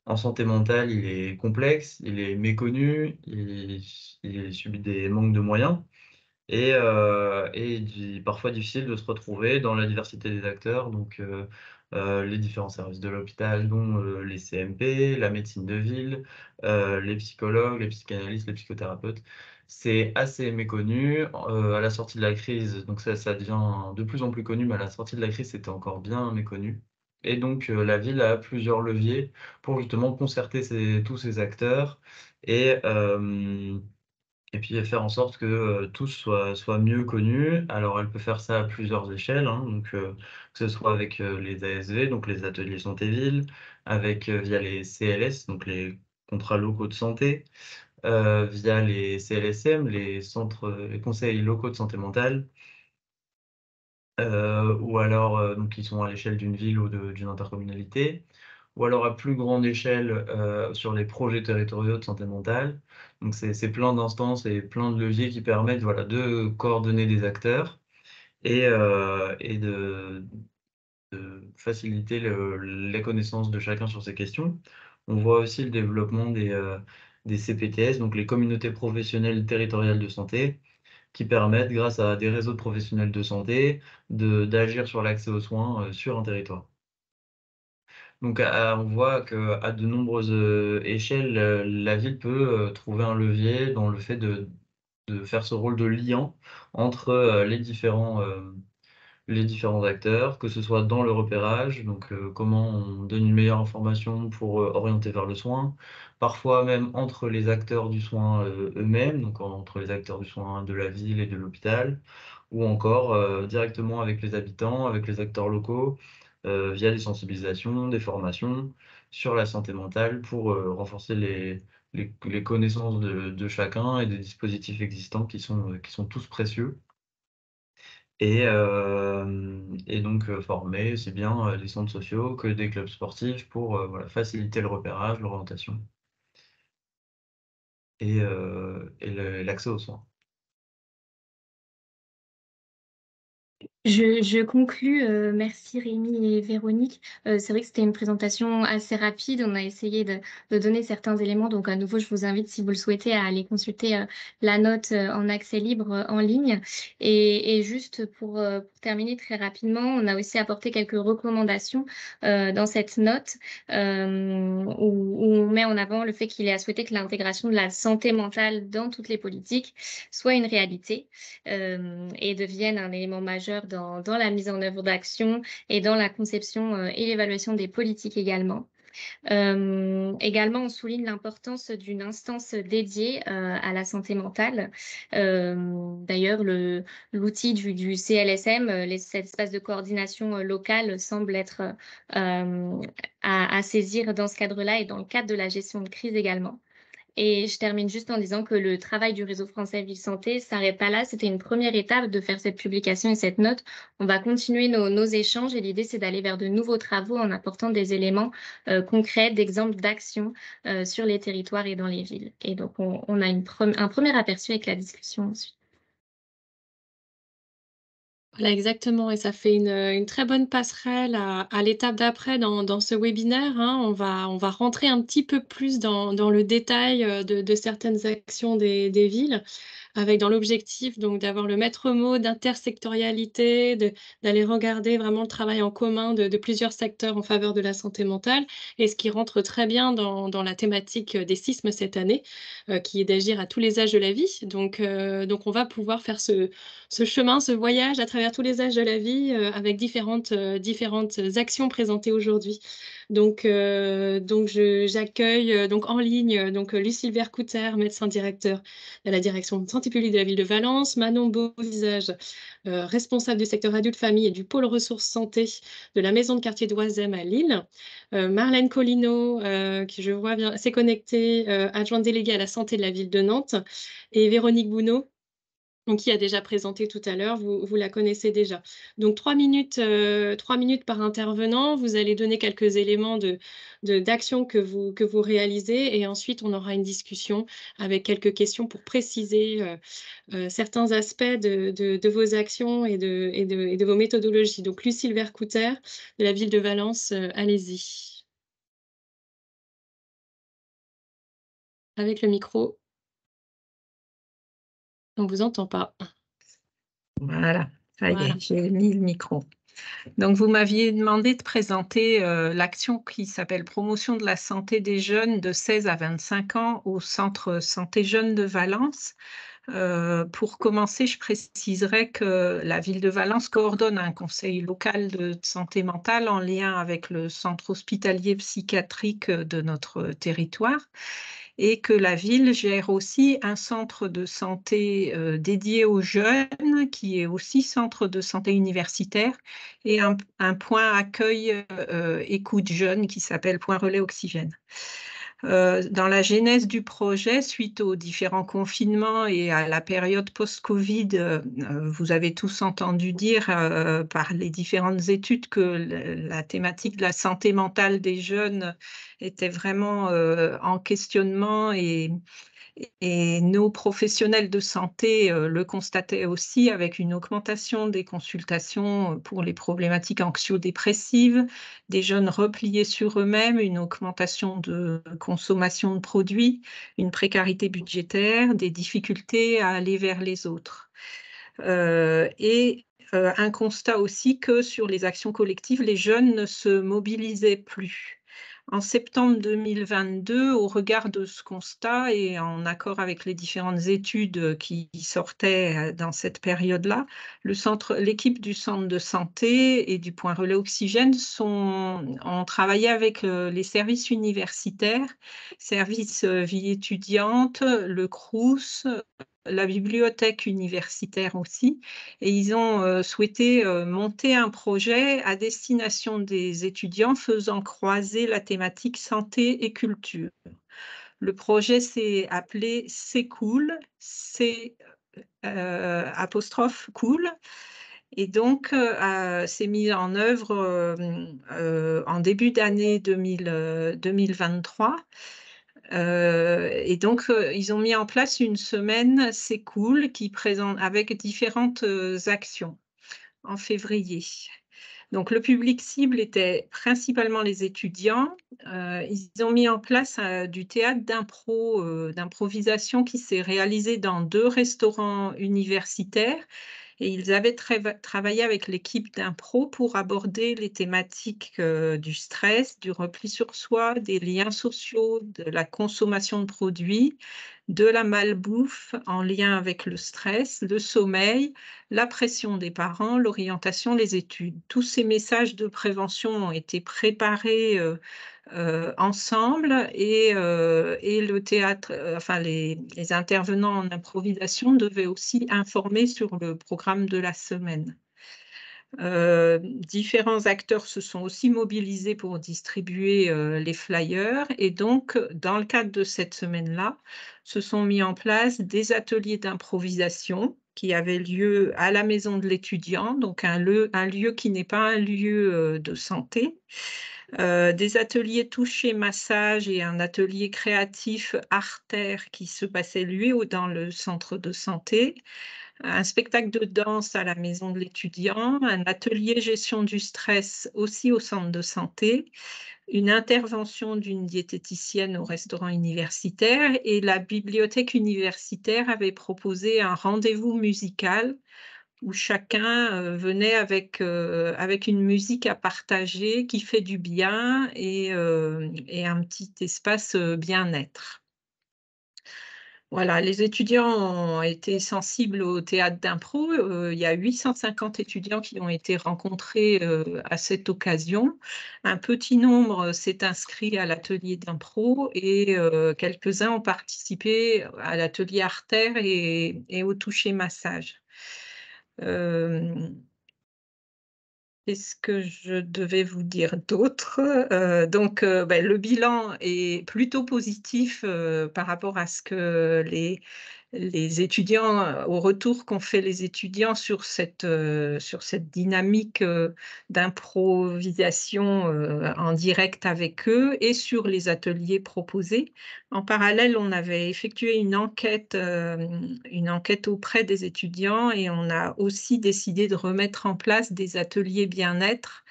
en santé mentale, il est complexe, il est méconnu, il subit des manques de moyens et parfois difficile de se retrouver dans la diversité des acteurs, donc les différents services de l'hôpital, dont les CMP, la médecine de ville, les psychologues, les psychanalystes, les psychothérapeutes. C'est assez méconnu, à la sortie de la crise, donc ça devient de plus en plus connu, mais à la sortie de la crise, c'était encore bien méconnu et donc la ville a plusieurs leviers pour justement concerter tous ces acteurs et hem et puis faire en sorte que, tous soient mieux connus. Alors elle peut faire ça à plusieurs échelles, hein, donc que ce soit avec, les ASV, donc les ateliers santé ville, avec, via les CLS, donc les contrats locaux de santé, via les CLSM, les conseils locaux de santé mentale, ou alors, donc qui sont à l'échelle d'une ville ou d'une intercommunalité ou alors à plus grande échelle, sur les projets territoriaux de santé mentale. Donc c'est plein d'instances et plein de leviers qui permettent, voilà, de coordonner des acteurs et de faciliter les connaissances de chacun sur ces questions. On voit aussi le développement des CPTS, donc les communautés professionnelles territoriales de santé, qui permettent, grâce à des réseaux de professionnels de santé, d'agir sur l'accès aux soins, sur un territoire. Donc on voit qu'à de nombreuses, échelles, la ville peut, trouver un levier dans le fait de faire ce rôle de liant entre, les différents acteurs, que ce soit dans le repérage, donc comment on donne une meilleure information pour, orienter vers le soin. Parfois même entre les acteurs du soin, eux-mêmes, donc entre les acteurs du soin de la ville et de l'hôpital ou encore, directement avec les habitants, avec les acteurs locaux, via des sensibilisations, des formations sur la santé mentale pour, renforcer les connaissances de chacun et des dispositifs existants qui sont tous précieux et donc former aussi bien, les centres sociaux que des clubs sportifs pour, voilà, faciliter le repérage, l'orientation et l'accès aux soins. Je conclus, merci Rémi et Véronique. C'est vrai que c'était une présentation assez rapide. On a essayé de donner certains éléments. Donc, à nouveau, je vous invite, si vous le souhaitez, à aller consulter la note en accès libre en ligne. Et juste pour terminer très rapidement, on a aussi apporté quelques recommandations dans cette note où on met en avant le fait qu'il est à souhaiter que l'intégration de la santé mentale dans toutes les politiques soit une réalité et deviennent un élément majeur dans la mise en œuvre d'actions et dans la conception et l'évaluation des politiques également. Également, on souligne l'importance d'une instance dédiée à la santé mentale. D'ailleurs, l'outil du CLSM, cet espace de coordination locale, semble être à saisir dans ce cadre-là et dans le cadre de la gestion de crise également. Et je termine juste en disant que le travail du réseau français Ville Santé ne s'arrête pas là. C'était une première étape de faire cette publication et cette note. On va continuer nos échanges et l'idée, c'est d'aller vers de nouveaux travaux en apportant des éléments concrets, d'exemples d'actions sur les territoires et dans les villes. Et donc, on a un premier aperçu avec la discussion ensuite. Voilà, exactement. Et ça fait une très bonne passerelle à l'étape d'après dans ce webinaire, hein. On va rentrer un petit peu plus dans le détail de certaines actions des villes, avec dans l'objectif donc d'avoir le maître mot d'intersectorialité, d'aller regarder vraiment le travail en commun de plusieurs secteurs en faveur de la santé mentale, et ce qui rentre très bien dans la thématique des sismes cette année, qui est d'agir à tous les âges de la vie. Donc on va pouvoir faire ce chemin, ce voyage à travers tous les âges de la vie, avec différentes actions présentées aujourd'hui. J'accueille donc en ligne Lucille Vercouter, médecin directeur de la direction de santé publique de la ville de Valence, Manon Beauvisage, responsable du secteur adulte-famille et du pôle ressources santé de la maison de quartier d'Oisem à Lille, Marlène Collineau, qui je vois s'est connectée, adjointe déléguée à la santé de la ville de Nantes, et Véronique Bounot, donc qui a déjà présenté tout à l'heure, vous la connaissez déjà. Donc 3 minutes par intervenant. Vous allez donner quelques éléments d'action que vous réalisez, et ensuite on aura une discussion avec quelques questions pour préciser certains aspects de vos actions et de vos méthodologies. Donc Lucille Vercouter de la ville de Valence, allez-y. Avec le micro. On ne vous entend pas. Voilà, ça y Voilà. est, j'ai mis le micro. Donc, vous m'aviez demandé de présenter l'action qui s'appelle Promotion de la santé des jeunes de 16 à 25 ans au Centre Santé Jeunes de Valence. Pour commencer, je préciserai que la ville de Valence coordonne un conseil local de santé mentale en lien avec le centre hospitalier psychiatrique de notre territoire, et que la ville gère aussi un centre de santé dédié aux jeunes, qui est aussi centre de santé universitaire, et un point accueil écoute jeunes qui s'appelle Point Relais Oxygène. Dans la genèse du projet, suite aux différents confinements et à la période post-Covid, vous avez tous entendu dire par les différentes études que la thématique de la santé mentale des jeunes était vraiment en questionnement, et nos professionnels de santé le constataient aussi, avec une augmentation des consultations pour les problématiques anxio-dépressives, des jeunes repliés sur eux-mêmes, une augmentation de consommation de produits, une précarité budgétaire, des difficultés à aller vers les autres. Un constat aussi que sur les actions collectives, les jeunes ne se mobilisaient plus. En septembre 2022, au regard de ce constat et en accord avec les différentes études qui sortaient dans cette période-là, l'équipe du centre de santé et du point relais oxygène ont travaillé avec les services universitaires, services vie étudiante, le Crous, la bibliothèque universitaire aussi, et ils ont souhaité monter un projet à destination des étudiants faisant croiser la thématique santé et culture. Le projet s'est appelé C'est Cool, apostrophe cool, et donc c'est mis en œuvre en début d'année 2023. Et donc, ils ont mis en place une semaine C'est Cool qui présente avec différentes actions. en février. Donc, le public cible était principalement les étudiants. Ils ont mis en place du théâtre d'improvisation qui s'est réalisé dans 2 restaurants universitaires. Et ils avaient travaillé avec l'équipe d'impro pour aborder les thématiques du stress, du repli sur soi, des liens sociaux, de la consommation de produits, de la malbouffe en lien avec le stress, le sommeil, la pression des parents, l'orientation, les études. Tous ces messages de prévention ont été préparés ensemble et le théâtre, enfin les intervenants en improvisation devaient aussi informer sur le programme de la semaine. Différents acteurs se sont aussi mobilisés pour distribuer les flyers et donc, dans le cadre de cette semaine-là, se sont mis en place des ateliers d'improvisation qui avaient lieu à la maison de l'étudiant, donc un lieu qui n'est pas un lieu de santé. Des ateliers toucher massage et un atelier créatif artère qui se passait lui dans le centre de santé, un spectacle de danse à la maison de l'étudiant, un atelier gestion du stress aussi au centre de santé, une intervention d'une diététicienne au restaurant universitaire et la bibliothèque universitaire avait proposé un rendez-vous musical où chacun venait avec une musique à partager qui fait du bien et un petit espace bien-être. Voilà, les étudiants ont été sensibles au théâtre d'impro. Il y a 850 étudiants qui ont été rencontrés à cette occasion. Un petit nombre s'est inscrit à l'atelier d'impro et quelques-uns ont participé à l'atelier artère et au toucher massage. Qu'est-ce que je devais vous dire d'autre? Donc, le bilan est plutôt positif, par rapport à ce que les étudiants, au retour qu'ont fait les étudiants sur cette dynamique, d'improvisation, en direct avec eux et sur les ateliers proposés. En parallèle, on avait effectué une enquête auprès des étudiants et on a aussi décidé de remettre en place des ateliers bien-être,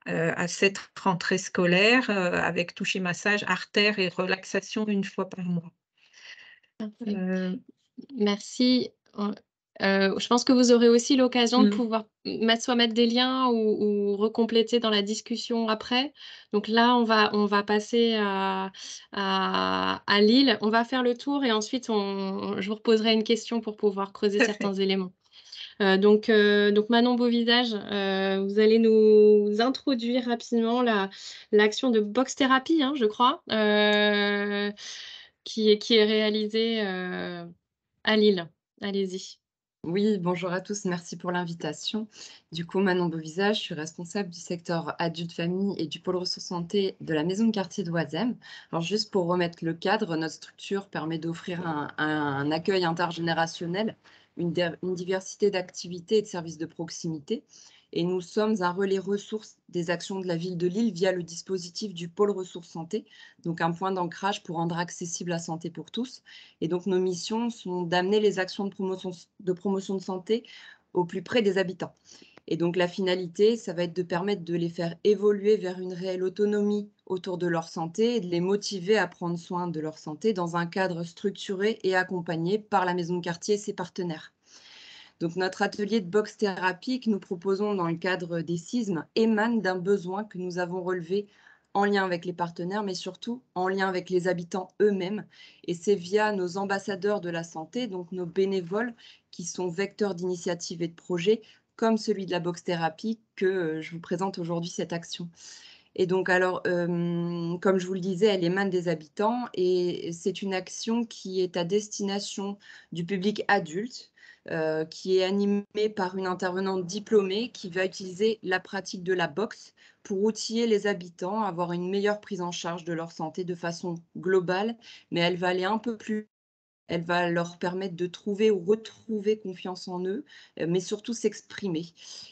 à cette rentrée scolaire, avec toucher massage, artère et relaxation 1 fois par mois. Parfait. Heu Merci. Je pense que vous aurez aussi l'occasion de Mmh. pouvoir mettre des liens ou recompléter dans la discussion après. Donc là, on va passer à Lille. On va faire le tour et ensuite je vous reposerai une question pour pouvoir creuser Tout à certains fait. éléments. Donc Manon Beauvisage, vous allez nous introduire rapidement l'action de box thérapie, hein, je crois, qui est réalisée, à Lille. Allez-y. Oui, bonjour à tous, merci pour l'invitation. Du coup, Manon Beauvisage, je suis responsable du secteur adulte famille et du pôle ressources santé de la maison de quartier d'Oisem. Alors juste pour remettre le cadre, notre structure permet d'offrir un accueil intergénérationnel, une diversité d'activités et de services de proximité. Et nous sommes un relais ressources des actions de la ville de Lille via le dispositif du pôle ressources santé, donc un point d'ancrage pour rendre accessible la santé pour tous. Et donc, nos missions sont d'amener les actions de promotion de santé au plus près des habitants. Et donc, la finalité, ça va être de permettre de les faire évoluer vers une réelle autonomie autour de leur santé et de les motiver à prendre soin de leur santé dans un cadre structuré et accompagné par la maison de quartier et ses partenaires. Donc, notre atelier de box thérapie que nous proposons dans le cadre des CISM émane d'un besoin que nous avons relevé en lien avec les partenaires, mais surtout en lien avec les habitants eux-mêmes. Et c'est via nos ambassadeurs de la santé, donc nos bénévoles, qui sont vecteurs d'initiatives et de projets, comme celui de la box thérapie, que je vous présente aujourd'hui cette action. Et donc, alors, comme je vous le disais, elle émane des habitants et c'est une action qui est à destination du public adulte, qui est animée par une intervenante diplômée qui va utiliser la pratique de la boxe pour outiller les habitants à avoir une meilleure prise en charge de leur santé de façon globale, mais elle va aller un peu plus. Elle va leur permettre de trouver ou retrouver confiance en eux, mais surtout s'exprimer.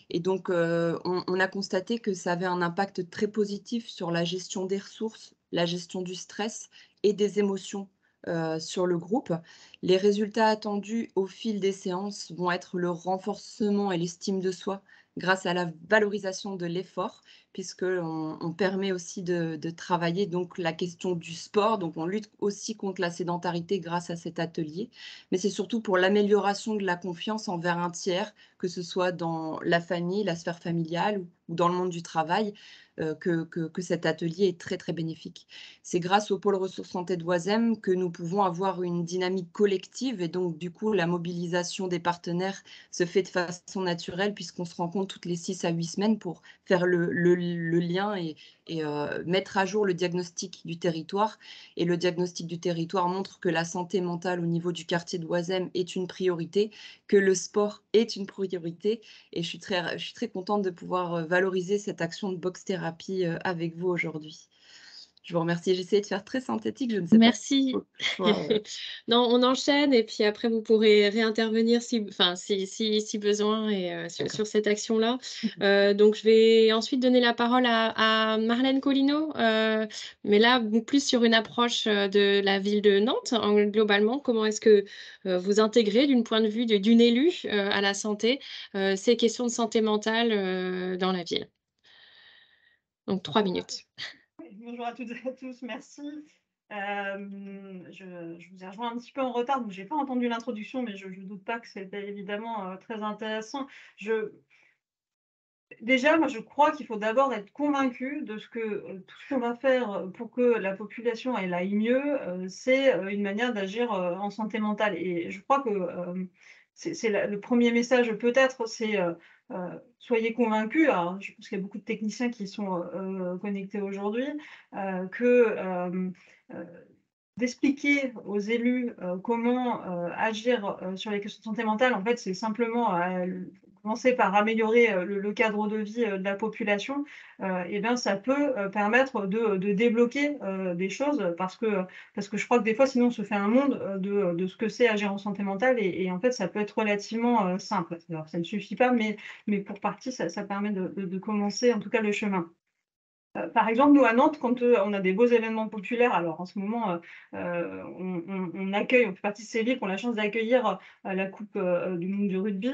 Et donc, on a constaté que ça avait un impact très positif sur la gestion des ressources, la gestion du stress et des émotions, sur le groupe. Les résultats attendus au fil des séances vont être le renforcement et l'estime de soi grâce à la valorisation de l'effort, puisqu'on permet aussi de travailler donc la question du sport. Donc on lutte aussi contre la sédentarité grâce à cet atelier. Mais c'est surtout pour l'amélioration de la confiance envers un tiers, que ce soit dans la famille, la sphère familiale ou dans le monde du travail, que cet atelier est très, très bénéfique. C'est grâce au pôle ressources santé de Oisem que nous pouvons avoir une dynamique collective et donc du coup la mobilisation des partenaires se fait de façon naturelle puisqu'on se rencontre toutes les 6 à 8 semaines pour faire le lien et mettre à jour le diagnostic du territoire. Et le diagnostic du territoire montre que la santé mentale au niveau du quartier de Oisem est une priorité, que le sport est une priorité. Et je suis très contente de pouvoir valoriser cette action de box thérapie avec vous aujourd'hui. Je vous remercie. J'ai essayé de faire très synthétique, je ne sais pas. Merci. Non, on enchaîne et puis après vous pourrez réintervenir si besoin et sur cette action-là. Donc je vais ensuite donner la parole à Marlène Collineau, mais là plus sur une approche, de la ville de Nantes, globalement. Comment est-ce que, vous intégrez d'une point de vue d'une élue, à la santé, ces questions de santé mentale, dans la ville? Donc 3 minutes. Oui, bonjour à toutes et à tous, merci. Je vous ai rejoint un petit peu en retard, donc je n'ai pas entendu l'introduction, mais je ne doute pas que c'était évidemment très intéressant. Déjà, moi, je crois qu'il faut d'abord être convaincu de ce que tout ce qu'on va faire pour que la population elle aille mieux, c'est une manière d'agir en santé mentale. Et je crois que le premier message peut-être, c'est soyez convaincus. Alors, je pense qu'il y a beaucoup de techniciens qui sont connectés aujourd'hui, que d'expliquer aux élus comment agir sur les questions de santé mentale, en fait, c'est simplement commencer par améliorer le cadre de vie de la population, et bien, ça peut permettre de débloquer des choses parce que je crois que des fois, sinon, on se fait un monde de ce que c'est agir en santé mentale et en fait, ça peut être relativement simple. Alors, ça ne suffit pas, mais pour partie, ça permet de commencer, en tout cas, le chemin. Par exemple, nous à Nantes, quand on a des beaux événements populaires, alors en ce moment, on accueille, on fait partie de ces villes qui ont la chance d'accueillir la Coupe du monde du rugby.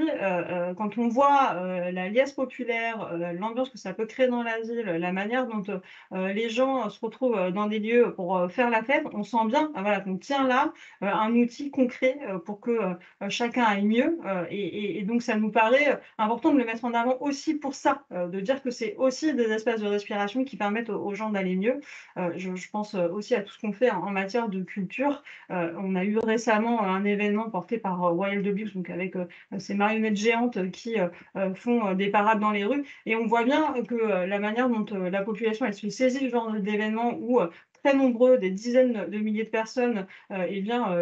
Quand on voit la liesse populaire, l'ambiance que ça peut créer dans la ville, la manière dont les gens se retrouvent dans des lieux pour faire la fête, on sent bien voilà, qu'on tient là un outil concret pour que chacun aille mieux. Et donc, ça nous paraît important de le mettre en avant aussi pour ça, de dire que c'est aussi des espaces de respiration qui permettent aux gens d'aller mieux. Je pense aussi à tout ce qu'on fait en matière de culture. On a eu récemment un événement porté par Wild Beaks, donc avec ces marionnettes géantes qui font des parades dans les rues. Et on voit bien que la manière dont la population elle se saisit ce genre d'événement où très nombreux, des dizaines de milliers de personnes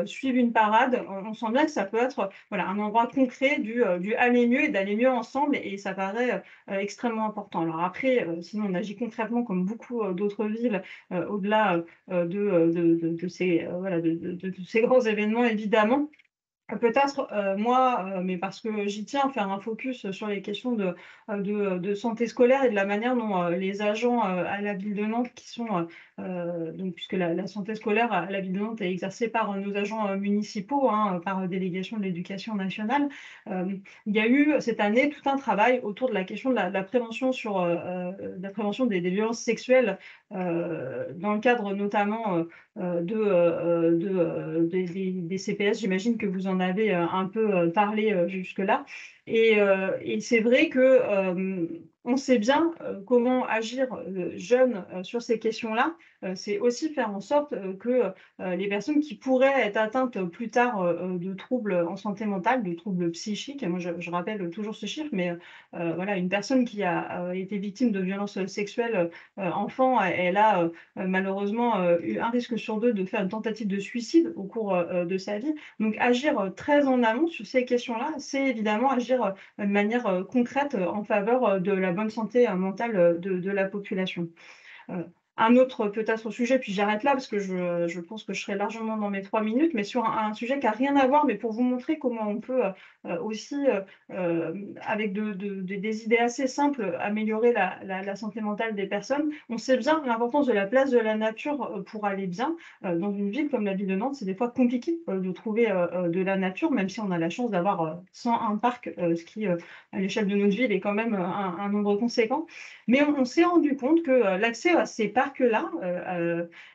suivent une parade, on sent bien que ça peut être voilà, un endroit concret du aller mieux et d'aller mieux ensemble et ça paraît extrêmement important. Alors après, sinon on agit concrètement comme beaucoup d'autres villes au-delà de ces grands événements évidemment. Peut-être, moi, mais parce que j'y tiens, faire un focus sur les questions de santé scolaire et de la manière dont les agents à la ville de Nantes qui sont, donc puisque la santé scolaire à la ville de Nantes est exercée par nos agents municipaux, hein, par délégation de l'éducation nationale. Il y a eu cette année tout un travail autour de la question de la prévention sur la prévention des violences sexuelles dans le cadre notamment des CPS. J'imagine que vous en avez un peu parlé jusque-là. Et c'est vrai que on sait bien comment agir jeune sur ces questions-là. C'est aussi faire en sorte que les personnes qui pourraient être atteintes plus tard de troubles en santé mentale, de troubles psychiques, et moi je rappelle toujours ce chiffre, mais voilà, une personne qui a été victime de violences sexuelles enfant, elle a malheureusement eu un risque sur 2 de faire une tentative de suicide au cours de sa vie. Donc agir très en amont sur ces questions-là, c'est évidemment agir de manière concrète en faveur de la bonne santé mentale de la population. un autre peut-être sujet, puis j'arrête là parce que je pense que je serai largement dans mes 3 minutes, mais sur un sujet qui a rien à voir, mais pour vous montrer comment on peut, aussi, avec des idées assez simples, améliorer la santé mentale des personnes. On sait bien l'importance de la place de la nature, pour aller bien. Dans une ville comme la ville de Nantes, c'est des fois compliqué, de trouver, de la nature, même si on a la chance d'avoir, 101 parcs, ce qui, à l'échelle de notre ville est quand même, un nombre conséquent. Mais on s'est rendu compte que, l'accès à ces parcs-là,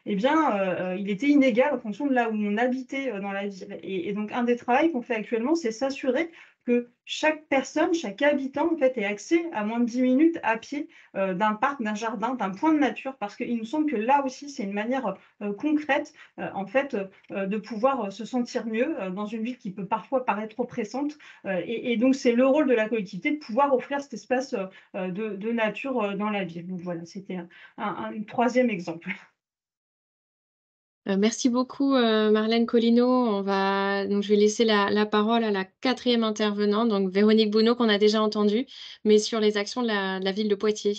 eh bien, il était inégal en fonction de là où on habitait, dans la ville. Et donc un des travaux qu'on fait actuellement, c'est s'assurer que chaque personne, chaque habitant, en fait, ait accès à moins de 10 minutes à pied, d'un parc, d'un jardin, d'un point de nature. Parce qu'il nous semble que là aussi, c'est une manière, concrète, en fait, de pouvoir, se sentir mieux, dans une ville qui peut parfois paraître oppressante. Et donc c'est le rôle de la collectivité de pouvoir offrir cet espace, de nature, dans la ville. Donc voilà, c'était un 3e exemple. Merci beaucoup, Marlène Collineau. Donc je vais laisser la parole à la 4e intervenante, donc Véronique Bonneau, qu'on a déjà entendue, mais sur les actions de la ville de Poitiers.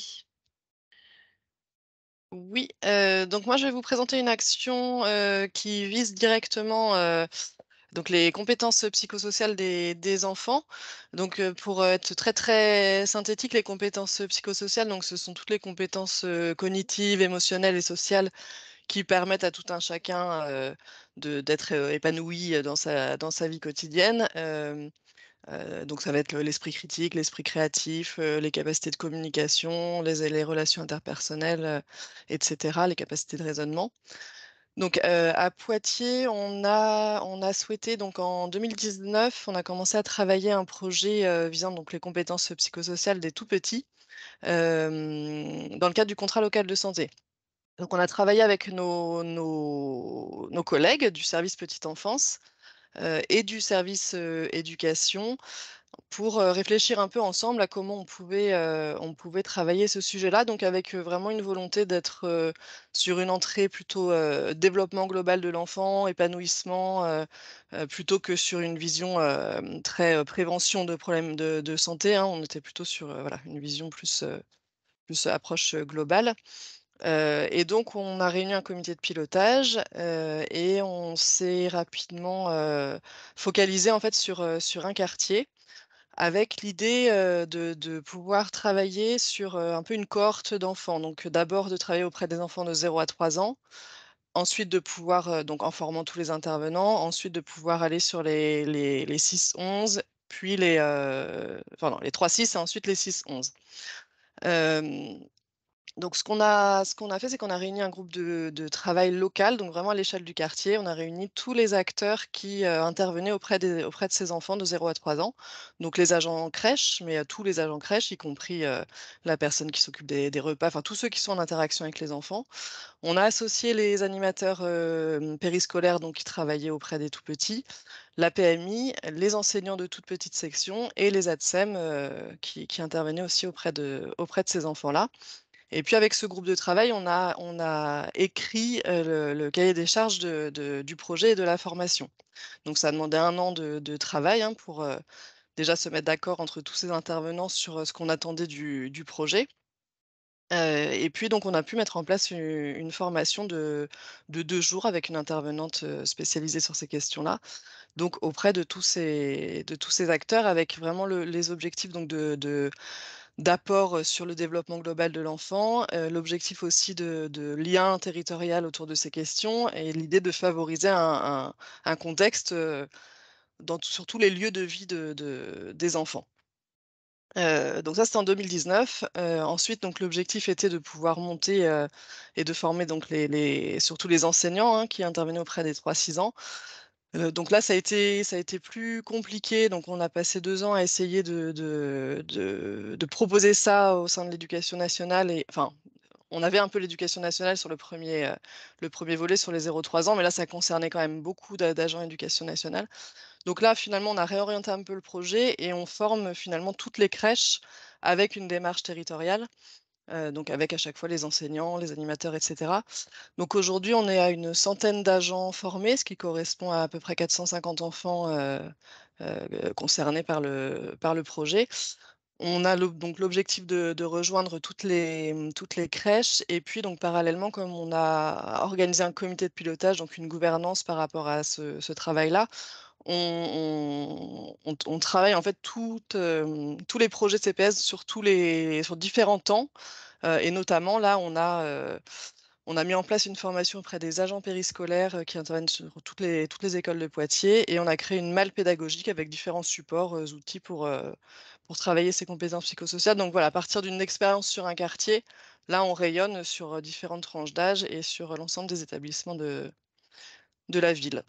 Oui, donc moi je vais vous présenter une action qui vise directement donc les compétences psychosociales des enfants. Donc pour être très très synthétique, les compétences psychosociales, donc ce sont toutes les compétences cognitives, émotionnelles et sociales qui permettent à tout un chacun d'être épanoui dans sa vie quotidienne. Donc ça va être l'esprit critique, l'esprit créatif, les capacités de communication, les relations interpersonnelles, et cetera, les capacités de raisonnement. Donc à Poitiers, on a souhaité donc en 2019, on a commencé à travailler un projet, visant donc les compétences psychosociales des tout petits, dans le cadre du contrat local de santé. Donc on a travaillé avec nos collègues du service petite enfance, et du service, éducation pour, réfléchir un peu ensemble à comment on pouvait travailler ce sujet-là. Donc avec, vraiment une volonté d'être, sur une entrée plutôt, développement global de l'enfant, épanouissement, plutôt que sur une vision, très, prévention de problèmes de santé, hein. On était plutôt sur, voilà, une vision plus approche, globale. Et donc on a réuni un comité de pilotage, et on s'est rapidement, focalisé en fait sur un quartier avec l'idée, de pouvoir travailler sur, un peu une cohorte d'enfants. Donc, d'abord de travailler auprès des enfants de 0 à 3 ans, ensuite de pouvoir, donc en formant tous les intervenants, ensuite de pouvoir aller sur les 6-11, puis pardon, les 3-6 et ensuite les 6-11. Hem Donc ce qu'on a fait, c'est qu'on a réuni un groupe de travail local, donc vraiment à l'échelle du quartier. On a réuni tous les acteurs qui, intervenaient auprès de ces enfants de 0 à 3 ans. Donc les agents crèches, mais, tous les agents crèches, y compris, la personne qui s'occupe des repas, enfin tous ceux qui sont en interaction avec les enfants. On a associé les animateurs, périscolaires, donc qui travaillaient auprès des tout petits, la PMI, les enseignants de toute petite section et les ATSEM, qui intervenaient aussi auprès de ces enfants-là. Et puis avec ce groupe de travail, on a écrit, le cahier des charges du projet et de la formation. Donc ça a demandé 1 an de travail, hein, pour, déjà se mettre d'accord entre tous ces intervenants sur, ce qu'on attendait du projet. Et puis donc on a pu mettre en place une formation de 2 jours avec une intervenante, spécialisée sur ces questions-là. Donc auprès de tous ces acteurs avec vraiment les objectifs donc d'apport, sur le développement global de l'enfant, l'objectif aussi de lien territorial autour de ces questions et l'idée de favoriser un contexte, sur tous les lieux de vie des enfants. Donc ça, c'était en 2019. Ensuite, donc l'objectif était de pouvoir monter, et de former donc surtout les enseignants, hein, qui intervenaient auprès des 3-6 ans. Donc là, ça a été plus compliqué. Donc on a passé 2 ans à essayer de proposer ça au sein de l'éducation nationale et enfin, on avait un peu l'éducation nationale sur le premier volet sur les 0-3 ans, mais là, ça concernait quand même beaucoup d'agents éducation nationale. Donc là, finalement, on a réorienté un peu le projet et on forme finalement toutes les crèches avec une démarche territoriale, donc avec à chaque fois les enseignants, les animateurs et cetera. Donc aujourd'hui, on est à une centaine d'agents formés, ce qui correspond à peu près 450 enfants, concernés par le projet. On a donc l'objectif de rejoindre toutes les crèches et puis donc parallèlement, comme on a organisé un comité de pilotage, donc une gouvernance par rapport à ce travail-là, on travaille en fait tous les projets de CPS sur différents temps, et notamment là, on a mis en place une formation auprès des agents périscolaires, qui interviennent sur toutes les écoles de Poitiers et on a créé une malle pédagogique avec différents supports, outils pour travailler ces compétences psychosociales. Donc voilà, à partir d'une expérience sur un quartier, là, on rayonne sur, différentes tranches d'âge et sur, l'ensemble des établissements de la ville.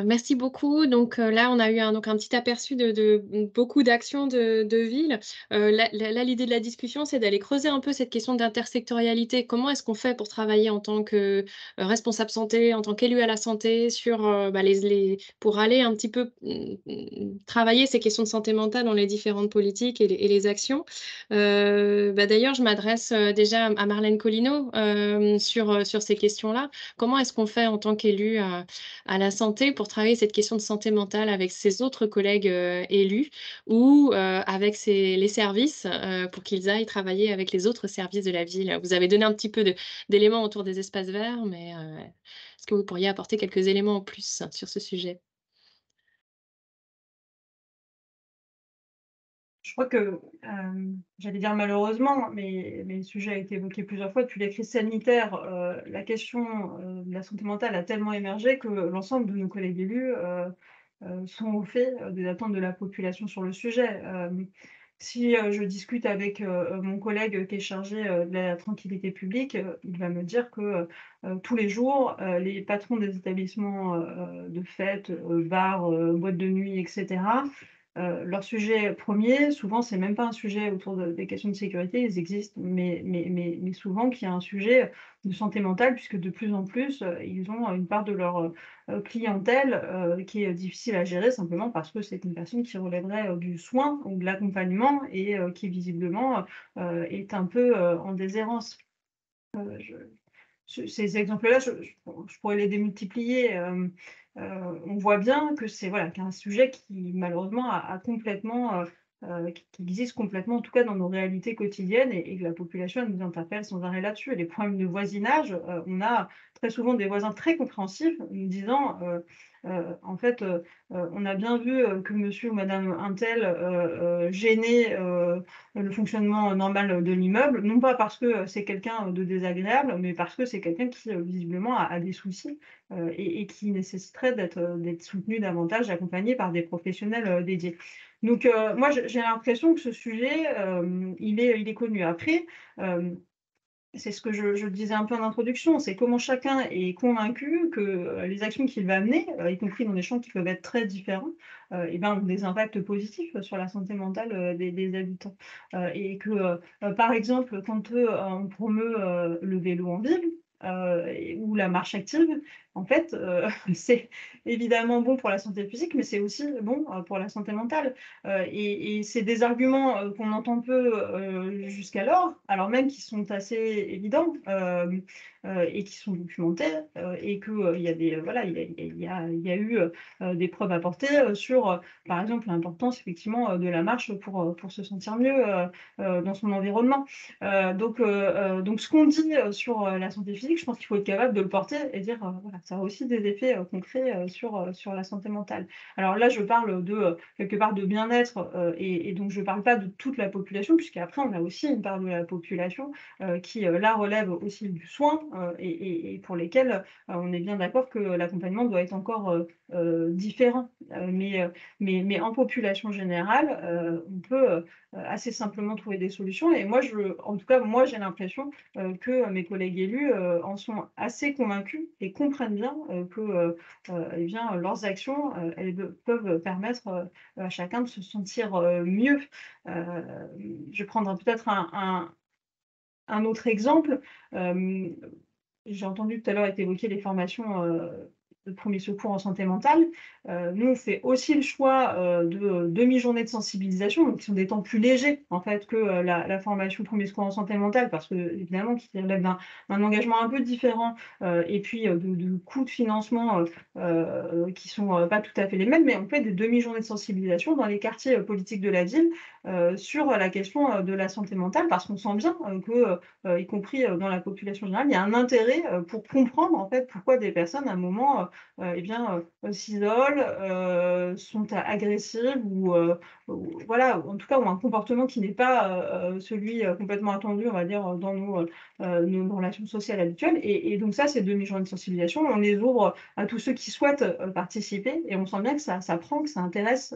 Merci beaucoup. Donc là, on a eu un petit aperçu de beaucoup d'actions de ville. Là, l'idée de la discussion, c'est d'aller creuser un peu cette question d'intersectorialité. Comment est-ce qu'on fait pour travailler en tant que responsable santé, en tant qu'élu à la santé, sur pour aller un petit peu travailler ces questions de santé mentale dans les différentes politiques et les actions. D'ailleurs, je m'adresse déjà à Marlène Collineau sur ces questions-là. Comment est-ce qu'on fait en tant qu'élu à la santé pour travailler cette question de santé mentale avec ses autres collègues élus ou avec les services pour qu'ils aillent travailler avec les autres services de la ville. Vous avez donné un petit peu d'éléments autour des espaces verts, mais est-ce que vous pourriez apporter quelques éléments en plus sur ce sujet? Je crois que, j'allais dire malheureusement, mais le sujet a été évoqué plusieurs fois depuis la crise sanitaire, la question, de la santé mentale a tellement émergé que l'ensemble de nos collègues élus, sont au fait, des attentes de la population sur le sujet. Si, je discute avec, mon collègue qui est chargé, de la tranquillité publique, il va me dire que, tous les jours, les patrons des établissements, de fêtes, bars, boîtes de nuit et cetera, leur sujet premier, souvent, c'est même pas un sujet autour des questions de sécurité, ils existent, mais souvent qu'il y a un sujet de santé mentale, puisque de plus en plus, ils ont une part de leur clientèle qui est difficile à gérer, simplement parce que c'est une personne qui relèverait du soin ou de l'accompagnement et qui visiblement est un peu en déshérence. Euh, je- Ces exemples-là, je pourrais les démultiplier. On voit bien que c'est voilà, qu'un sujet qui malheureusement a complètement, qui existe complètement, en tout cas dans nos réalités quotidiennes et que la population elle nous interpelle sans arrêt là-dessus. Et les problèmes de voisinage, on a très souvent des voisins très compréhensifs nous disant, en fait, on a bien vu que monsieur ou madame untel gênait le fonctionnement normal de l'immeuble, non pas parce que c'est quelqu'un de désagréable, mais parce que c'est quelqu'un qui visiblement a des soucis et qui nécessiterait d'être soutenu davantage, accompagné par des professionnels dédiés. Donc moi j'ai l'impression que ce sujet, il est connu. Après, c'est ce que je disais un peu en introduction, c'est comment chacun est convaincu que les actions qu'il va mener, y compris dans des champs qui peuvent être très différents, et ben, ont des impacts positifs sur la santé mentale des habitants. Et que, par exemple, quand on promeut le vélo en ville, ou la marche active, en fait, c'est évidemment bon pour la santé physique, mais c'est aussi bon pour la santé mentale. Et c'est des arguments qu'on entend peu jusqu'alors, alors même qu'ils sont assez évidents et qui sont documentés et qu'il y a des voilà, il y a eu des preuves apportées sur, par exemple, l'importance effectivement de la marche pour se sentir mieux dans son environnement. Donc ce qu'on dit sur la santé physique, je pense qu'il faut être capable de le porter et dire voilà, ça a aussi des effets concrets sur la santé mentale. Alors là, je parle de quelque part de bien-être et donc je ne parle pas de toute la population, puisqu'après, on a aussi une part de la population qui, là, relève aussi du soin et pour lesquels on est bien d'accord que l'accompagnement doit être encore différent. Mais en population générale, on peut assez simplement trouver des solutions. Et moi, en tout cas, moi, j'ai l'impression que mes collègues élus en sont assez convaincus et comprennent bien que eh bien, leurs actions, elles peuvent permettre à chacun de se sentir mieux. Je vais prendre peut-être un autre exemple. J'ai entendu tout à l'heure être évoqué les formations de premiers secours en santé mentale. Nous, on fait aussi le choix de demi-journées de sensibilisation, donc qui sont des temps plus légers en fait que la formation premiers secours en santé mentale, parce que évidemment, qui relève d'un engagement un peu différent, et puis de coûts de financement qui sont pas tout à fait les mêmes, mais on fait des demi-journées de sensibilisation dans les quartiers politiques de la ville sur la question de la santé mentale, parce qu'on sent bien que, y compris dans la population générale, il y a un intérêt pour comprendre en fait pourquoi des personnes à un moment s'isolent, sont agressives ou voilà, en tout cas ont un comportement qui n'est pas celui complètement attendu, on va dire, dans nos relations sociales habituelles. Et donc ça, ces demi-journées de sensibilisation, on les ouvre à tous ceux qui souhaitent participer, et on sent bien que ça prend, que ça intéresse.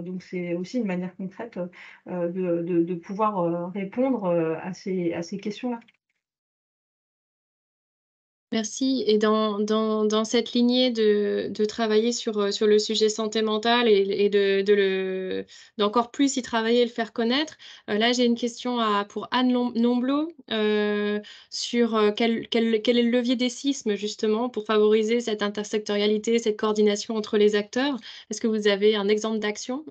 Donc c'est aussi une manière concrète de pouvoir répondre à ces questions-là. Merci. Et dans cette lignée de travailler sur le sujet santé mentale et d'encore plus y travailler et le faire connaître, là, j'ai une question pour Anne Nomblot sur quel est le levier des CISM, justement, pour favoriser cette intersectorialité, cette coordination entre les acteurs. Est-ce que vous avez un exemple d'action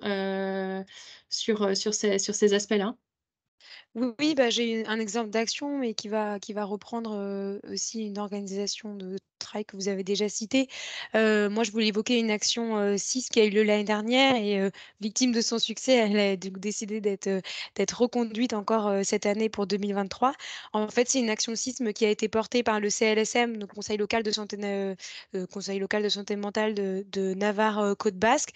sur ces aspects-là? Oui, bah, j'ai un exemple d'action, mais qui va reprendre aussi une organisation de travail que vous avez déjà citée. Moi, je voulais évoquer une action CIS qui a eu lieu l'année dernière et victime de son succès, elle a donc décidé d'être reconduite encore cette année pour 2023. En fait, c'est une action CISM qui a été portée par le CLSM, donc Conseil local de santé mentale de Navarre Côte Basque,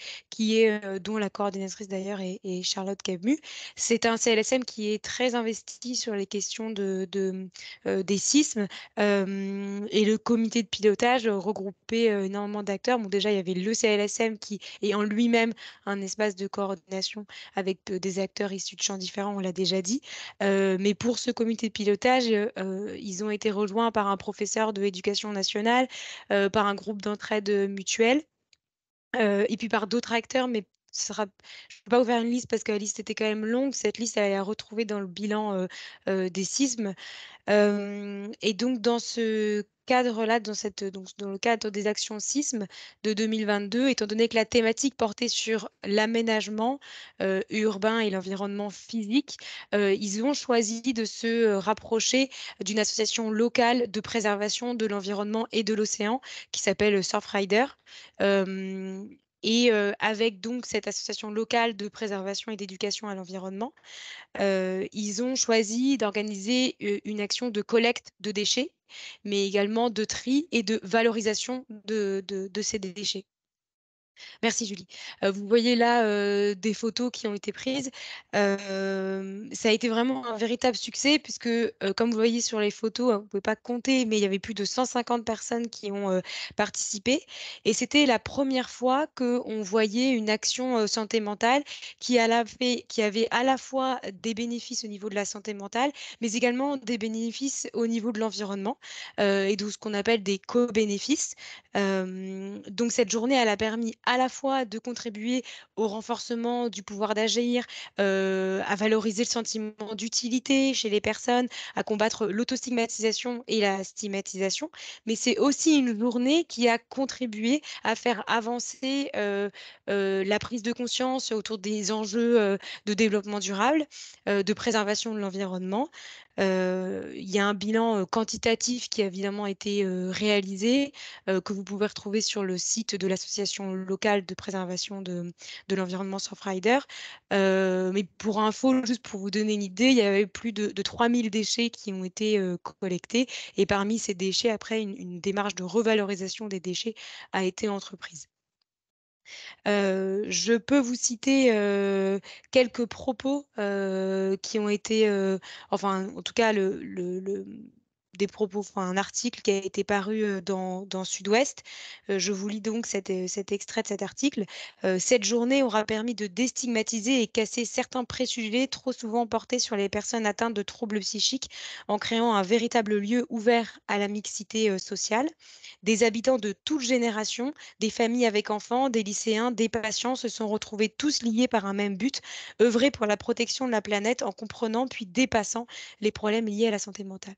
dont la coordinatrice d'ailleurs est Charlotte Camus. C'est un CLSM qui est très investi sur les questions des sismes et le comité de pilotage regroupait énormément d'acteurs. Bon, déjà, il y avait le CLSM qui est en lui-même un espace de coordination avec des acteurs issus de champs différents, on l'a déjà dit. Mais pour ce comité de pilotage, ils ont été rejoints par un professeur de l'éducation nationale, par un groupe d'entraide mutuelle. Et puis par d'autres acteurs, mais je ne peux pas vous faire une liste parce que la liste était quand même longue. Cette liste, elle est à retrouver dans le bilan des sismes. Et donc, dans ce cadre-là, dans le cadre des actions sismes de 2022, étant donné que la thématique portait sur l'aménagement urbain et l'environnement physique, ils ont choisi de se rapprocher d'une association locale de préservation de l'environnement et de l'océan qui s'appelle Surfrider. Et avec donc cette association locale de préservation et d'éducation à l'environnement, ils ont choisi d'organiser une action de collecte de déchets, mais également de tri et de valorisation de ces déchets. Merci Julie. Vous voyez là des photos qui ont été prises. Ça a été vraiment un véritable succès puisque, comme vous voyez sur les photos, vous ne pouvez pas compter, mais il y avait plus de 150 personnes qui ont participé. Et c'était la première fois qu'on voyait une action santé mentale qui avait à la fois des bénéfices au niveau de la santé mentale, mais également des bénéfices au niveau de l'environnement et de ce qu'on appelle des co-bénéfices. Donc cette journée, elle a permis à la fois de contribuer au renforcement du pouvoir d'agir, à valoriser le sentiment d'utilité chez les personnes, à combattre l'autostigmatisation et la stigmatisation, mais c'est aussi une journée qui a contribué à faire avancer la prise de conscience autour des enjeux de développement durable, de préservation de l'environnement. Il y a un bilan quantitatif qui a évidemment été réalisé, que vous pouvez retrouver sur le site de l'association locale de préservation de l'environnement Surfrider. Mais pour info, juste pour vous donner une idée, il y avait plus de 3000 déchets qui ont été collectés. Et parmi ces déchets, après, une démarche de revalorisation des déchets a été entreprise. Je peux vous citer quelques propos qui ont été, enfin, en tout cas, des propos, enfin, un article qui a été paru dans Sud-Ouest. Je vous lis donc cet extrait de cet article. Cette journée aura permis de déstigmatiser et casser certains préjugés trop souvent portés sur les personnes atteintes de troubles psychiques en créant un véritable lieu ouvert à la mixité sociale. Des habitants de toutes générations, des familles avec enfants, des lycéens, des patients se sont retrouvés tous liés par un même but, œuvrer pour la protection de la planète en comprenant puis dépassant les problèmes liés à la santé mentale.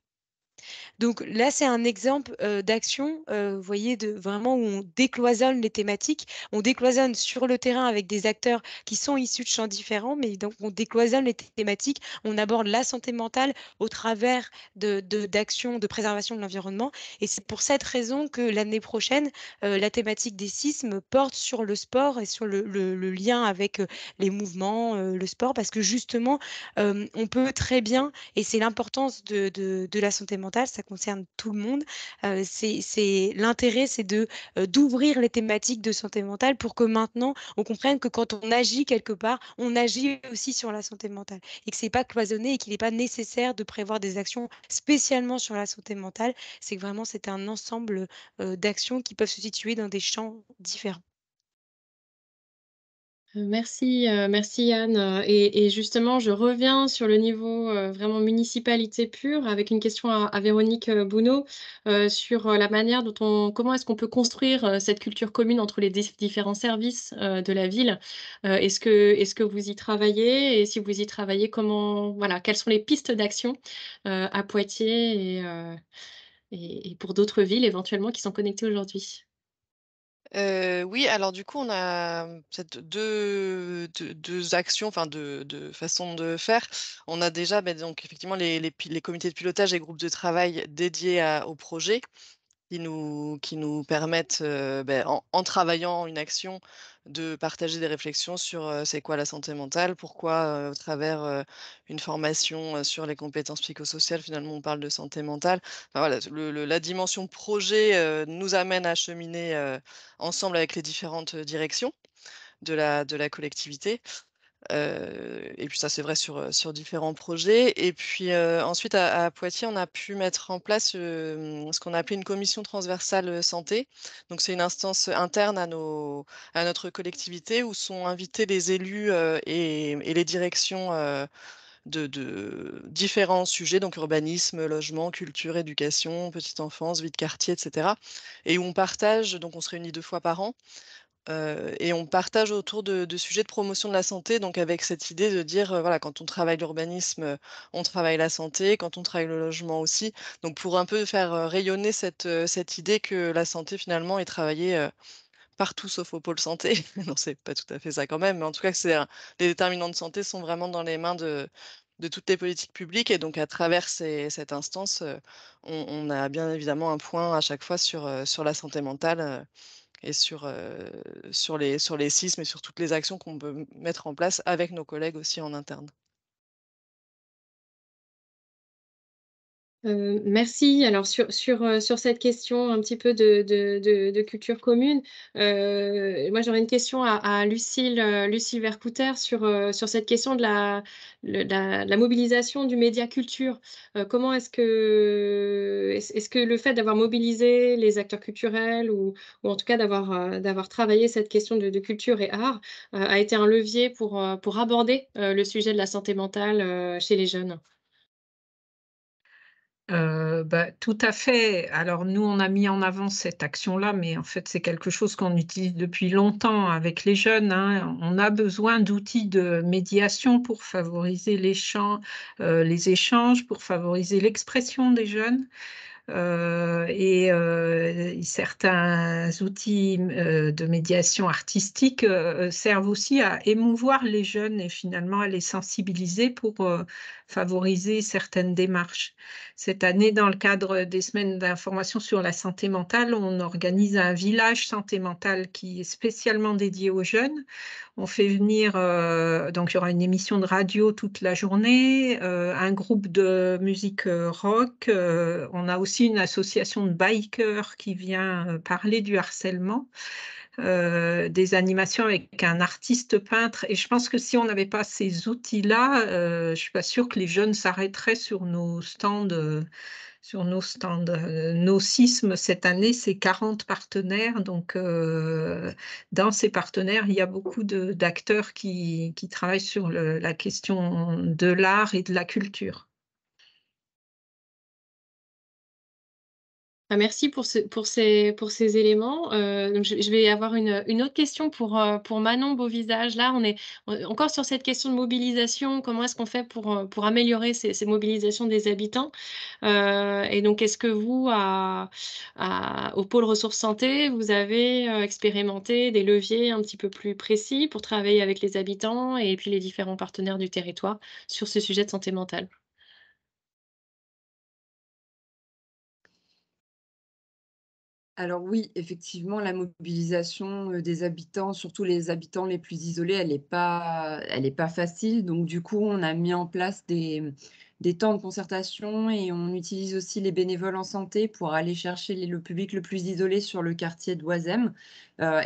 Donc là, c'est un exemple, d'action, vous voyez, de vraiment où on décloisonne les thématiques. On décloisonne sur le terrain avec des acteurs qui sont issus de champs différents, mais donc on décloisonne les thématiques. On aborde la santé mentale au travers d'actions de préservation de l'environnement et c'est pour cette raison que l'année prochaine, la thématique des sismes porte sur le sport et sur le lien avec, les mouvements, le sport parce que justement, on peut très bien et c'est l'importance de la santé mentale, ça concerne tout le monde. C'est l'intérêt, c'est d'ouvrir les thématiques de santé mentale pour que maintenant, on comprenne que quand on agit quelque part, on agit aussi sur la santé mentale et que c'est pas cloisonné et qu'il n'est pas nécessaire de prévoir des actions spécialement sur la santé mentale. C'est que vraiment, c'est un ensemble, d'actions qui peuvent se situer dans des champs différents. Merci Yann, et justement je reviens sur le niveau, vraiment municipalité pure avec une question à Véronique, Bounot, sur, la manière dont comment est-ce qu'on peut construire, cette culture commune entre les différents services, de la ville? Est-ce que vous y travaillez? Et si vous y travaillez, comment voilà, quelles sont les pistes d'action, à Poitiers et pour d'autres villes éventuellement qui sont connectées aujourd'hui? Oui, alors du coup, on a, peut-être 2 actions, enfin 2 façons de faire. On a déjà, donc effectivement les comités de pilotage et groupes de travail dédiés au projet qui nous permettent, en travaillant une action, de partager des réflexions sur, c'est quoi la santé mentale? Pourquoi, au travers, une formation, sur les compétences psychosociales, finalement, on parle de santé mentale? Enfin voilà, la dimension projet, nous amène à cheminer, ensemble avec les différentes, directions de la collectivité. Et puis ça, c'est vrai sur différents projets et puis, ensuite à Poitiers, on a pu mettre en place, ce qu'on a appelé une commission transversale, santé. Donc c'est une instance interne à notre collectivité où sont invités les élus, et les directions, de différents sujets, donc urbanisme, logement, culture, éducation, petite enfance, vie de quartier et cetera et où on partage donc on se réunit 2 fois par an. Et on partage autour de sujets de promotion de la santé, donc avec cette idée de dire, voilà, quand on travaille l'urbanisme, on travaille la santé, quand on travaille le logement aussi. Donc pour un peu faire, rayonner cette idée que la santé finalement est travaillée, partout sauf au pôle santé. Non, c'est pas tout à fait ça quand même, mais en tout cas que les déterminants de santé sont vraiment dans les mains de toutes les politiques publiques et donc à travers cette instance, on a bien évidemment un point à chaque fois sur la santé mentale, et sur les sismes et sur toutes les actions qu'on peut mettre en place avec nos collègues aussi en interne. Merci. Alors sur cette question un petit peu de culture commune, moi j'aurais une question à Lucille Vercouter sur cette question de la mobilisation du média culture. Comment est-ce que le fait d'avoir mobilisé les acteurs culturels ou en tout cas d'avoir travaillé cette question de culture et art, a été un levier pour aborder, le sujet de la santé mentale, chez les jeunes? Tout à fait. Alors nous, on a mis en avant cette action-là, mais en fait, c'est quelque chose qu'on utilise depuis longtemps avec les jeunes, hein. On a besoin d'outils de médiation pour favoriser les échanges, pour favoriser l'expression des jeunes. Certains outils de médiation artistique servent aussi à émouvoir les jeunes et finalement à les sensibiliser pour favoriser certaines démarches. Cette année, dans le cadre des semaines d'information sur la santé mentale, on organise un village santé mentale qui est spécialement dédié aux jeunes. On fait venir, donc il y aura une émission de radio toute la journée, un groupe de musique rock. On a aussi une association de bikers qui vient parler du harcèlement, des animations avec un artiste peintre. Et je pense que si on n'avait pas ces outils-là, je ne suis pas sûre que les jeunes s'arrêteraient sur nos stands. Nos sismes cette année, c'est 40 partenaires. Donc, dans ces partenaires, il y a beaucoup d'acteurs qui travaillent sur la question de l'art et de la culture. Merci pour ces éléments. Donc je vais avoir une autre question pour Manon Beauvisage. Là, on est encore sur cette question de mobilisation. Comment est-ce qu'on fait pour améliorer ces mobilisations des habitants? Et donc, est-ce que vous, au pôle ressources santé, vous avez expérimenté des leviers un petit peu plus précis pour travailler avec les habitants et puis les différents partenaires du territoire sur ce sujet de santé mentale? Alors oui, effectivement, la mobilisation, des habitants, surtout les habitants les plus isolés, elle est pas facile. Donc du coup, on a mis en place des temps de concertation et on utilise aussi les bénévoles en santé pour aller chercher le public le plus isolé sur le quartier d'Oisem.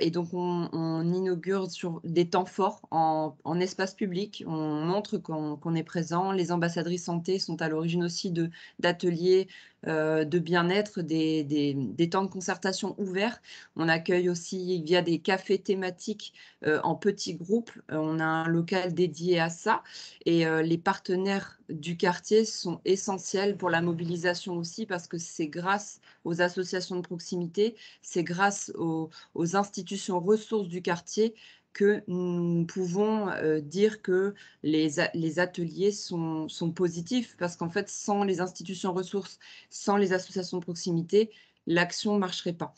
Et donc on inaugure sur des temps forts en espace public. On montre qu'on est présent. Les ambassadrices santé sont à l'origine aussi d'ateliers de bien-être, des temps de concertation ouverts. On accueille aussi via des cafés thématiques en petits groupes. On a un local dédié à ça et les partenaires du quartier sont essentiels pour la mobilisation aussi parce que c'est grâce aux associations de proximité, c'est grâce aux institutions ressources du quartier que nous pouvons dire que les ateliers sont positifs parce qu'en fait, sans les institutions ressources, sans les associations de proximité, l'action ne marcherait pas.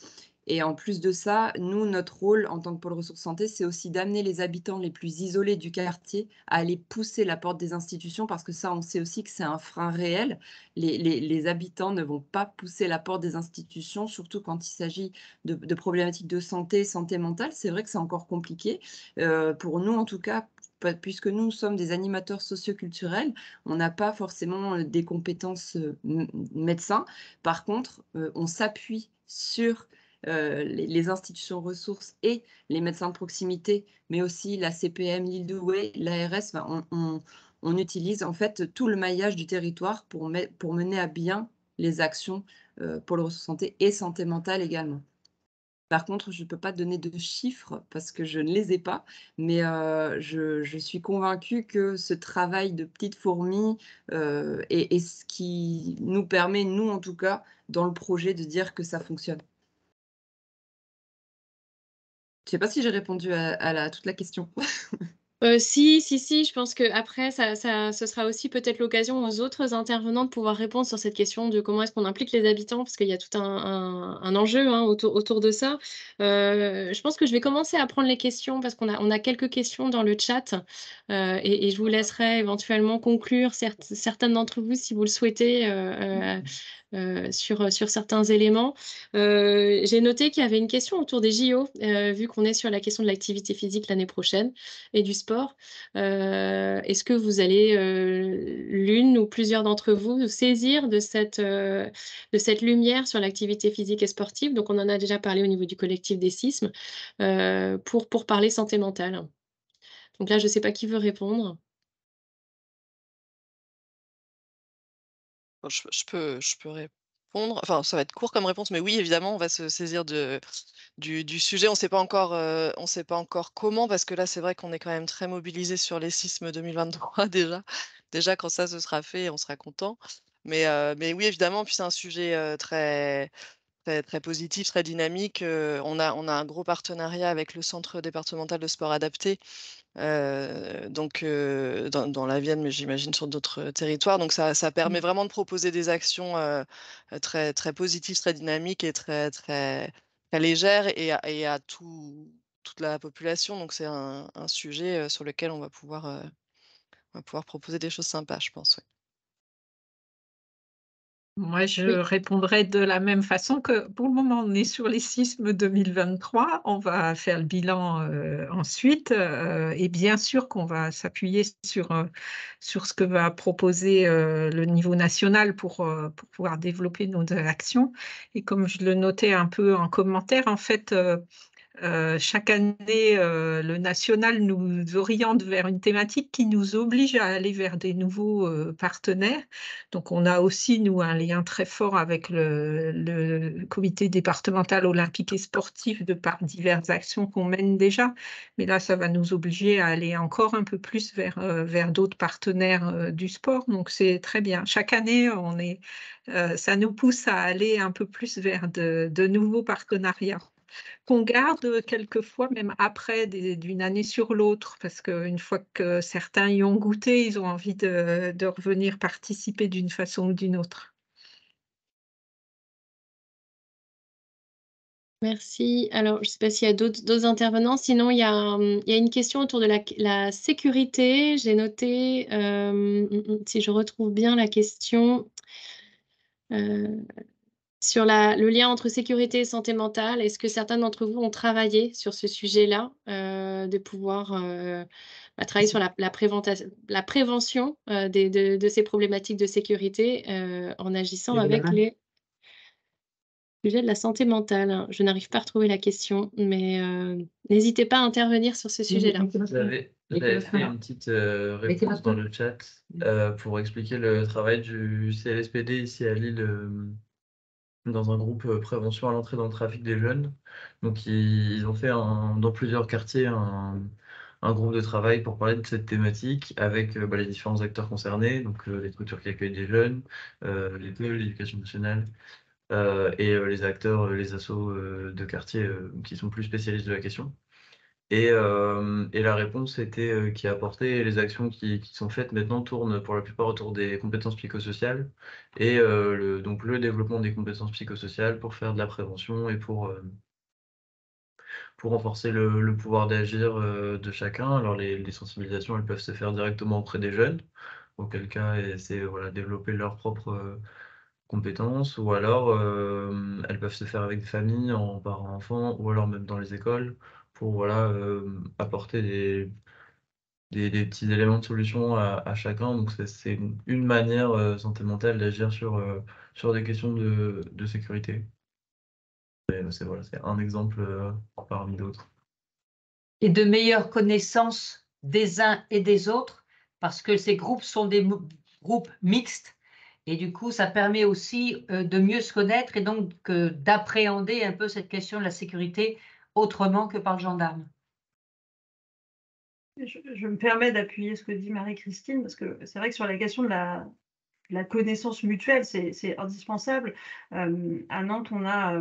Et en plus de ça, nous, notre rôle en tant que pôle ressources santé, c'est aussi d'amener les habitants les plus isolés du quartier à aller pousser la porte des institutions parce que ça, on sait aussi que c'est un frein réel. Les habitants ne vont pas pousser la porte des institutions, surtout quand il s'agit de problématiques de santé, santé mentale. C'est vrai que c'est encore compliqué. Pour nous, en tout cas, puisque nous sommes des animateurs socioculturels, on n'a pas forcément des compétences médecins. Par contre, on s'appuie sur les institutions ressources et les médecins de proximité, mais aussi la CPM, l'île de Douai, l'ARS. On utilise en fait tout le maillage du territoire pour mener à bien les actions pour le ressources santé et santé mentale également. Par contre, je ne peux pas donner de chiffres parce que je ne les ai pas, mais je suis convaincue que ce travail de petite fourmi est ce qui nous permet, nous en tout cas, dans le projet, de dire que ça fonctionne. Je ne sais pas si j'ai répondu à toute la question. Si, je pense qu'après ce sera aussi peut-être l'occasion aux autres intervenants de pouvoir répondre sur cette question de comment est-ce qu'on implique les habitants, parce qu'il y a tout un enjeu, hein, autour de ça. Je pense que je vais commencer à prendre les questions parce on a quelques questions dans le chat, et je vous laisserai éventuellement conclure certaines d'entre vous si vous le souhaitez, sur certains éléments. J'ai noté qu'il y avait une question autour des JO, vu qu'on est sur la question de l'activité physique l'année prochaine et du sport. Est-ce que vous allez, l'une ou plusieurs d'entre vous, vous saisir de cette lumière sur l'activité physique et sportive? Donc on en a déjà parlé au niveau du collectif des CISM, pour parler santé mentale. Donc là, je ne sais pas qui veut répondre. Bon, je peux répondre. Enfin, ça va être court comme réponse, mais oui, évidemment, on va se saisir du sujet. On sait pas encore comment, parce que là, c'est vrai qu'on est quand même très mobilisés sur les sismes 2023 déjà. Déjà, quand ça se sera fait, on sera content. Mais oui, évidemment, puis c'est un sujet très, très, très positif, très dynamique. On a un gros partenariat avec le Centre départemental de sport adapté, dans la Vienne, mais j'imagine sur d'autres territoires. Donc ça permet vraiment de proposer des actions très, très positives, très dynamiques et très, très, très légères et à toute la population. Donc c'est un sujet sur lequel on va pouvoir proposer des choses sympas, je pense. Ouais. Moi, je Oui. répondrai de la même façon que pour le moment, on est sur les sismes 2023. On va faire le bilan ensuite. Et bien sûr qu'on va s'appuyer sur ce que va proposer le niveau national pour pouvoir développer nos actions. Et comme je le notais un peu en commentaire, en fait, chaque année, le national nous oriente vers une thématique qui nous oblige à aller vers des nouveaux partenaires. Donc, on a aussi, nous, un lien très fort avec le comité départemental olympique et sportif de par diverses actions qu'on mène déjà. Mais là, ça va nous obliger à aller encore un peu plus vers d'autres partenaires du sport. Donc, c'est très bien. Chaque année, ça nous pousse à aller un peu plus vers de nouveaux partenariats qu'on garde quelquefois même après d'une année sur l'autre, parce qu'une fois que certains y ont goûté, ils ont envie de revenir participer d'une façon ou d'une autre. Merci. Alors, je ne sais pas s'il y a d'autres intervenants. Sinon, il y a une question autour de la sécurité. J'ai noté, si je retrouve bien la question, sur le lien entre sécurité et santé mentale. Est-ce que certains d'entre vous ont travaillé sur ce sujet-là, de pouvoir travailler sur la prévention de ces problématiques de sécurité en agissant avec les sujets de la santé mentale? Je n'arrive pas à retrouver la question, mais n'hésitez pas à intervenir sur ce sujet-là. J'avais fait une petite réponse dans le chat pour expliquer le travail du CLSPD ici à Lille dans un groupe prévention à l'entrée dans le trafic des jeunes. Donc ils ont fait dans plusieurs quartiers un groupe de travail pour parler de cette thématique avec les différents acteurs concernés, donc les structures qui accueillent des jeunes, l'école, l'éducation nationale, et les acteurs, les assos de quartier qui sont plus spécialistes de la question. Et la réponse était qui est apportée, les actions qui sont faites maintenant tournent pour la plupart autour des compétences psychosociales et donc le développement des compétences psychosociales pour faire de la prévention et pour renforcer le pouvoir d'agir de chacun. Alors les sensibilisations, elles peuvent se faire directement auprès des jeunes, auquel cas c'est développer leurs propres compétences, ou alors elles peuvent se faire avec des familles, en parents-enfants, ou alors même dans les écoles, pour apporter des petits éléments de solution à chacun. Donc c'est une manière santé mentale d'agir sur des questions de sécurité. C'est un exemple parmi d'autres. Et de meilleures connaissances des uns et des autres, parce que ces groupes sont des groupes mixtes, et du coup, ça permet aussi de mieux se connaître et donc d'appréhender un peu cette question de la sécurité autrement que par le gendarme. Je me permets d'appuyer ce que dit Marie-Christine, parce que c'est vrai que sur la question de la connaissance mutuelle, c'est indispensable. À Nantes, on a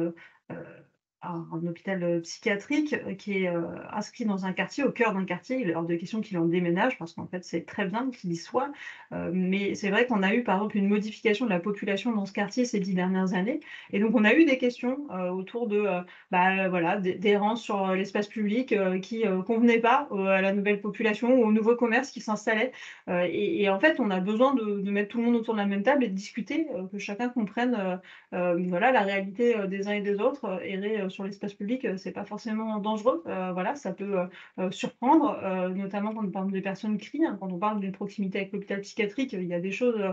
un hôpital psychiatrique qui est inscrit dans un quartier, au cœur d'un quartier. Il est hors de question qu'il en déménage, parce qu'en fait, c'est très bien qu'il y soit. Mais c'est vrai qu'on a eu, par exemple, une modification de la population dans ce quartier ces 10 dernières années. Et donc, on a eu des questions autour d'errance sur l'espace public qui ne convenaient pas à la nouvelle population ou au nouveau commerce qui s'installait. Et en fait, on a besoin de mettre tout le monde autour de la même table et de discuter, que chacun comprenne la réalité des uns et des autres. Errer sur l'espace public, c'est pas forcément dangereux. Ça peut surprendre, notamment quand on parle des personnes crient, hein, quand on parle d'une proximité avec l'hôpital psychiatrique, il y a des choses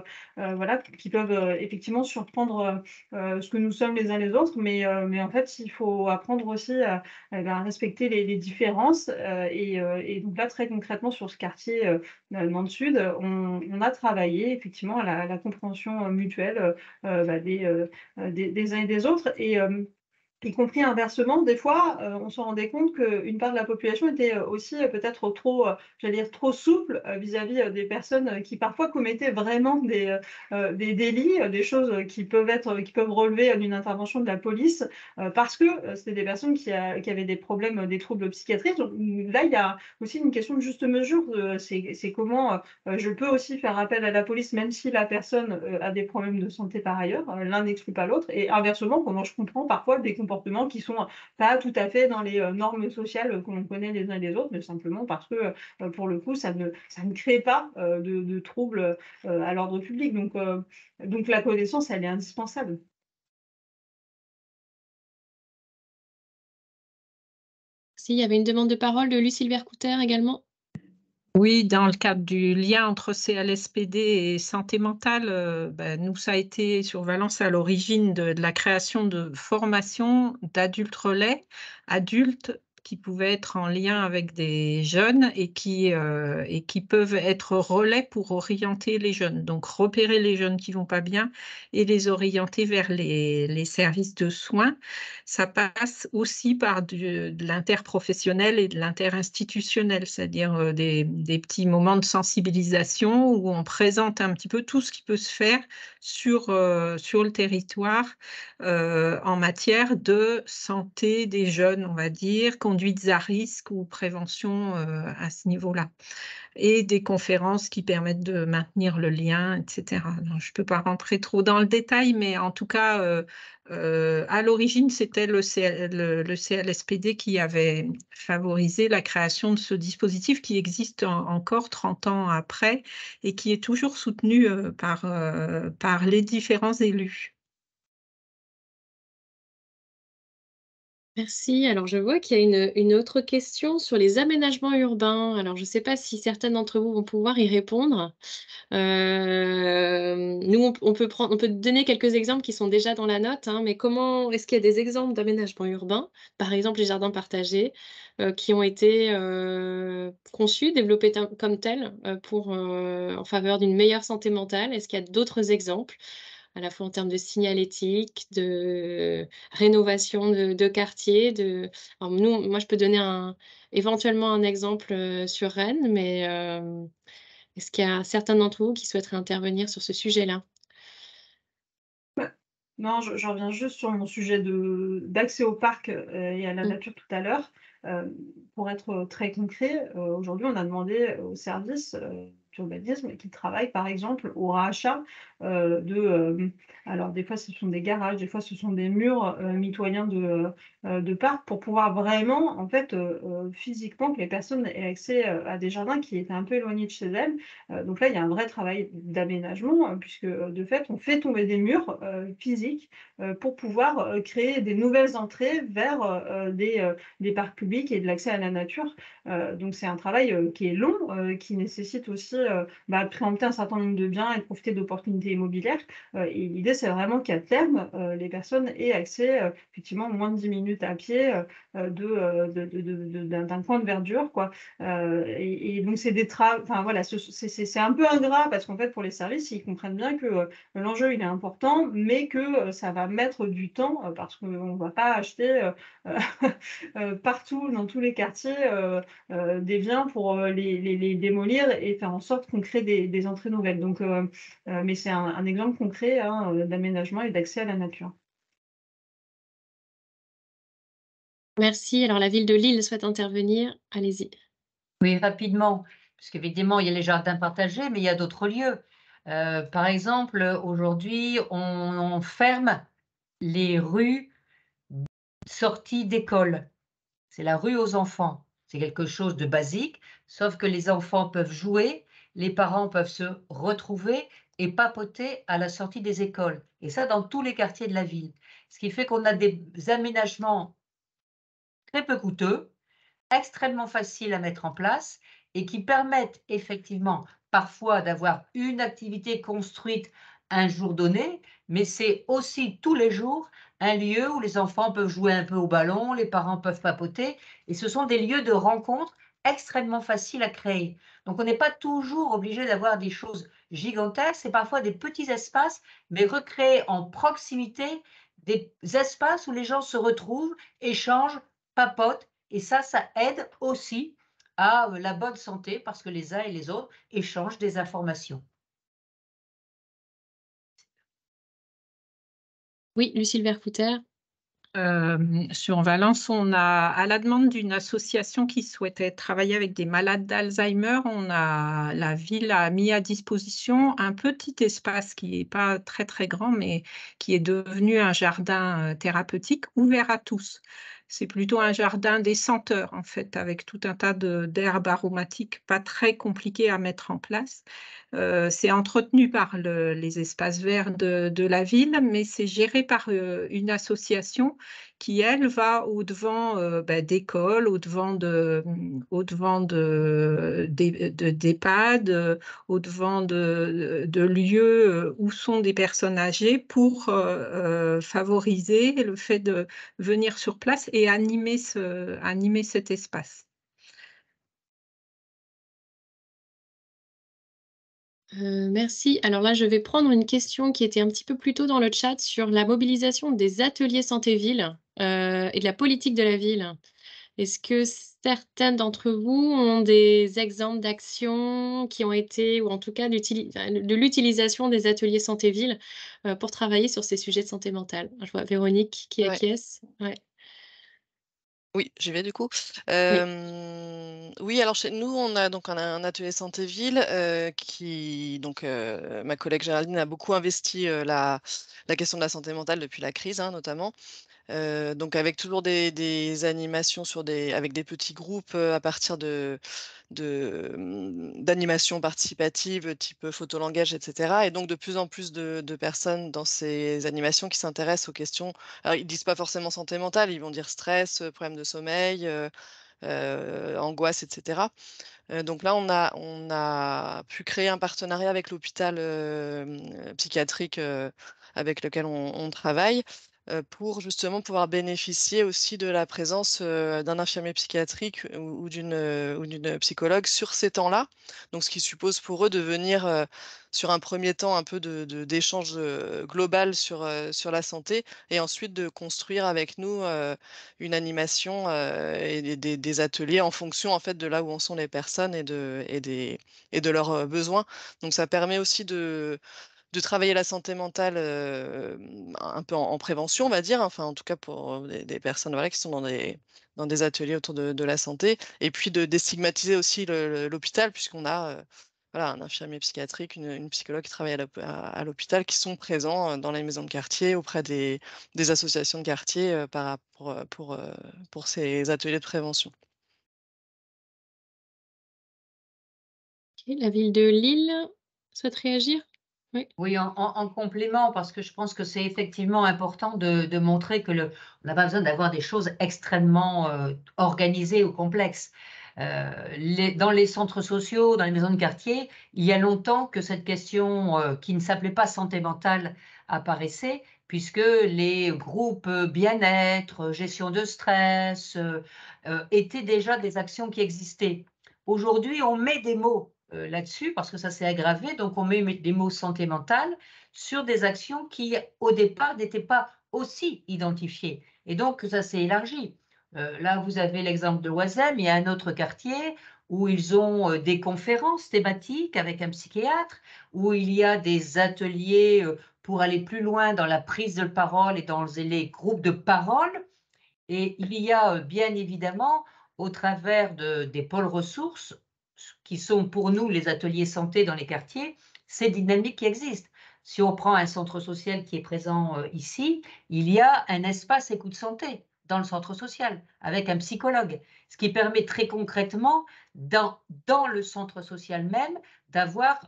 qui peuvent effectivement surprendre ce que nous sommes les uns les autres. Mais en fait, il faut apprendre aussi à respecter les différences. Et donc là, très concrètement, sur ce quartier Nantes Sud, on a travaillé effectivement à la compréhension mutuelle des uns et des autres. Et y compris inversement, des fois, on se rendait compte qu'une part de la population était aussi peut-être trop, trop souple vis-à-vis des personnes qui parfois commettaient vraiment des délits, des choses qui peuvent relever d'une intervention de la police, parce que c'était des personnes qui avaient des problèmes, des troubles psychiatriques. Donc là, il y a aussi une question de juste mesure. C'est comment je peux aussi faire appel à la police, même si la personne a des problèmes de santé par ailleurs. L'un n'exclut pas l'autre. Et inversement, comment je comprends parfois des comportements qui sont pas tout à fait dans les normes sociales que l'on connaît les uns et les autres, mais simplement parce que pour le coup, ça ne crée pas de troubles à l'ordre public. Donc la connaissance, elle est indispensable. Si, il y avait une demande de parole de Lucille Vercouter également. Oui, dans le cadre du lien entre CLSPD et santé mentale, nous, ça a été sur Valence à l'origine de la création de formations d'adultes relais, adultes qui pouvaient être en lien avec des jeunes et qui peuvent être relais pour orienter les jeunes. Donc, repérer les jeunes qui vont pas bien et les orienter vers les services de soins. Ça passe aussi par de l'interprofessionnel et de l'interinstitutionnel, c'est-à-dire des petits moments de sensibilisation où on présente un petit peu tout ce qui peut se faire sur le territoire en matière de santé des jeunes, on va dire, conduites à risque ou prévention à ce niveau-là. Et des conférences qui permettent de maintenir le lien, etc. Donc, je ne peux pas rentrer trop dans le détail, mais en tout cas, à l'origine, c'était le CLSPD qui avait favorisé la création de ce dispositif qui existe encore 30 ans après et qui est toujours soutenu par les différents élus. Merci. Alors, je vois qu'il y a une autre question sur les aménagements urbains. Alors, je ne sais pas si certaines d'entre vous vont pouvoir y répondre. Nous, on peut donner quelques exemples qui sont déjà dans la note, hein, mais est-ce qu'il y a des exemples d'aménagements urbains, par exemple les jardins partagés, qui ont été conçus, développés comme tels, en faveur d'une meilleure santé mentale? Est-ce qu'il y a d'autres exemples, à la fois en termes de signalétique, de rénovation de quartiers, alors moi, je peux donner éventuellement un exemple sur Rennes, mais est-ce qu'il y a certains d'entre vous qui souhaiteraient intervenir sur ce sujet-là? Non, je reviens juste sur mon sujet d'accès au parc et à la nature tout à l'heure. Pour être très concret, aujourd'hui, on a demandé aux services d'urbanisme qui travaillent, par exemple, au rachat alors des fois, ce sont des garages, des fois, ce sont des murs mitoyens de parcs pour pouvoir vraiment, en fait, physiquement, que les personnes aient accès à des jardins qui étaient un peu éloignés de chez elles. Donc là, il y a un vrai travail d'aménagement, puisque de fait, on fait tomber des murs physiques pour pouvoir créer des nouvelles entrées vers des parcs publics et de l'accès à la nature. Donc c'est un travail qui est long, qui nécessite aussi de préempter un certain nombre de biens et de profiter d'opportunités immobilières. Et l'idée, c'est vraiment qu'à terme, les personnes aient accès, effectivement, moins de 10 minutes à pied d'un point de verdure, quoi. Et donc, c'est enfin, voilà, c'est un peu ingrat parce qu'en fait, pour les services, ils comprennent bien que l'enjeu, il est important, mais que ça va mettre du temps parce qu'on ne va pas acheter partout, dans tous les quartiers, des biens pour les démolir et faire en sorte qu'on crée des entrées nouvelles. Donc, mais c'est un exemple concret d'aménagement et d'accès à la nature. Merci. Alors, la ville de Lille souhaite intervenir. Allez-y. Oui, rapidement, parce qu'évidemment, il y a les jardins partagés, mais il y a d'autres lieux. Par exemple, aujourd'hui, on ferme les rues sorties d'école. C'est la rue aux enfants. C'est quelque chose de basique, sauf que les enfants peuvent jouer, les parents peuvent se retrouver et papoter à la sortie des écoles. Et ça, dans tous les quartiers de la ville. Ce qui fait qu'on a des aménagements très peu coûteux, extrêmement faciles à mettre en place et qui permettent effectivement parfois d'avoir une activité construite un jour donné, mais c'est aussi tous les jours un lieu où les enfants peuvent jouer un peu au ballon, les parents peuvent papoter, et ce sont des lieux de rencontre extrêmement faciles à créer. Donc on n'est pas toujours obligé d'avoir des choses gigantesques, c'est parfois des petits espaces, mais recréer en proximité des espaces où les gens se retrouvent, échangent, papotent, et ça aide aussi à la bonne santé parce que les uns et les autres échangent des informations. Oui, Lucille Vercouter. Sur Valence, on a, à la demande d'une association qui souhaitait travailler avec des malades d'Alzheimer, la ville a mis à disposition un petit espace qui n'est pas très très grand, mais qui est devenu un jardin thérapeutique ouvert à tous. C'est plutôt un jardin des senteurs, en fait, avec tout un tas d'herbes aromatiques pas très compliquées à mettre en place. C'est entretenu par les espaces verts de la ville, mais c'est géré par une association qui, elle, va au-devant d'écoles, au-devant d'EHPAD, au-devant de lieux où sont des personnes âgées pour favoriser le fait de venir sur place et et animer cet espace. Merci. Alors là, je vais prendre une question qui était un petit peu plus tôt dans le chat sur la mobilisation des ateliers santé-ville, et de la politique de la ville. Est-ce que certaines d'entre vous ont des exemples d'actions qui ont été ou en tout cas de l'utilisation des ateliers santé-ville, pour travailler sur ces sujets de santé mentale? Je vois Véronique qui Ouais. acquiesce. Ouais. Oui, j'y vais du coup. Oui. Oui, alors chez nous, on a donc un atelier santé-ville qui, donc ma collègue Géraldine a beaucoup investi la question de la santé mentale depuis la crise, hein, notamment. Donc avec toujours des animations avec des petits groupes à partir d'animations participatives type photolangage, etc. Et donc de plus en plus de personnes dans ces animations qui s'intéressent aux questions. Alors ils disent pas forcément santé mentale, ils vont dire stress, problème de sommeil, angoisse, etc. Donc là, on a pu créer un partenariat avec l'hôpital psychiatrique avec lequel on travaille pour justement pouvoir bénéficier aussi de la présence d'un infirmier psychiatrique ou d'une psychologue sur ces temps-là. Donc, ce qui suppose pour eux de venir sur un premier temps un peu d'échange global sur la santé et ensuite de construire avec nous une animation et des ateliers en fonction en fait de là où en sont les personnes et de leurs besoins. Donc ça permet aussi de travailler la santé mentale un peu en prévention, on va dire, enfin en tout cas pour des personnes voilà, qui sont dans des ateliers autour de la santé, et puis de déstigmatiser aussi l'hôpital, puisqu'on a voilà, un infirmier psychiatrique, une psychologue qui travaille à l'hôpital, qui sont présents dans les maisons de quartier, auprès des associations de quartier pour ces ateliers de prévention. OK, la ville de Lille souhaite réagir? Oui. Oui, en complément, parce que je pense que c'est effectivement important de montrer que on n'a pas besoin d'avoir des choses extrêmement organisées ou complexes. Dans les centres sociaux, dans les maisons de quartier, il y a longtemps que cette question qui ne s'appelait pas santé mentale apparaissait, puisque les groupes bien-être, gestion de stress, étaient déjà des actions qui existaient. Aujourd'hui, on met des mots là-dessus parce que ça s'est aggravé, donc on met des mots santé mentale sur des actions qui, au départ, n'étaient pas aussi identifiées. Et donc, ça s'est élargi. Là, vous avez l'exemple de Oisem, il y a un autre quartier où ils ont des conférences thématiques avec un psychiatre, où il y a des ateliers pour aller plus loin dans la prise de parole et dans les groupes de parole. Et il y a bien évidemment, au travers des pôles ressources, qui sont pour nous les ateliers santé dans les quartiers, ces dynamiques qui existent. Si on prend un centre social qui est présent ici, il y a un espace écoute santé dans le centre social, avec un psychologue, ce qui permet très concrètement, dans le centre social même, d'avoir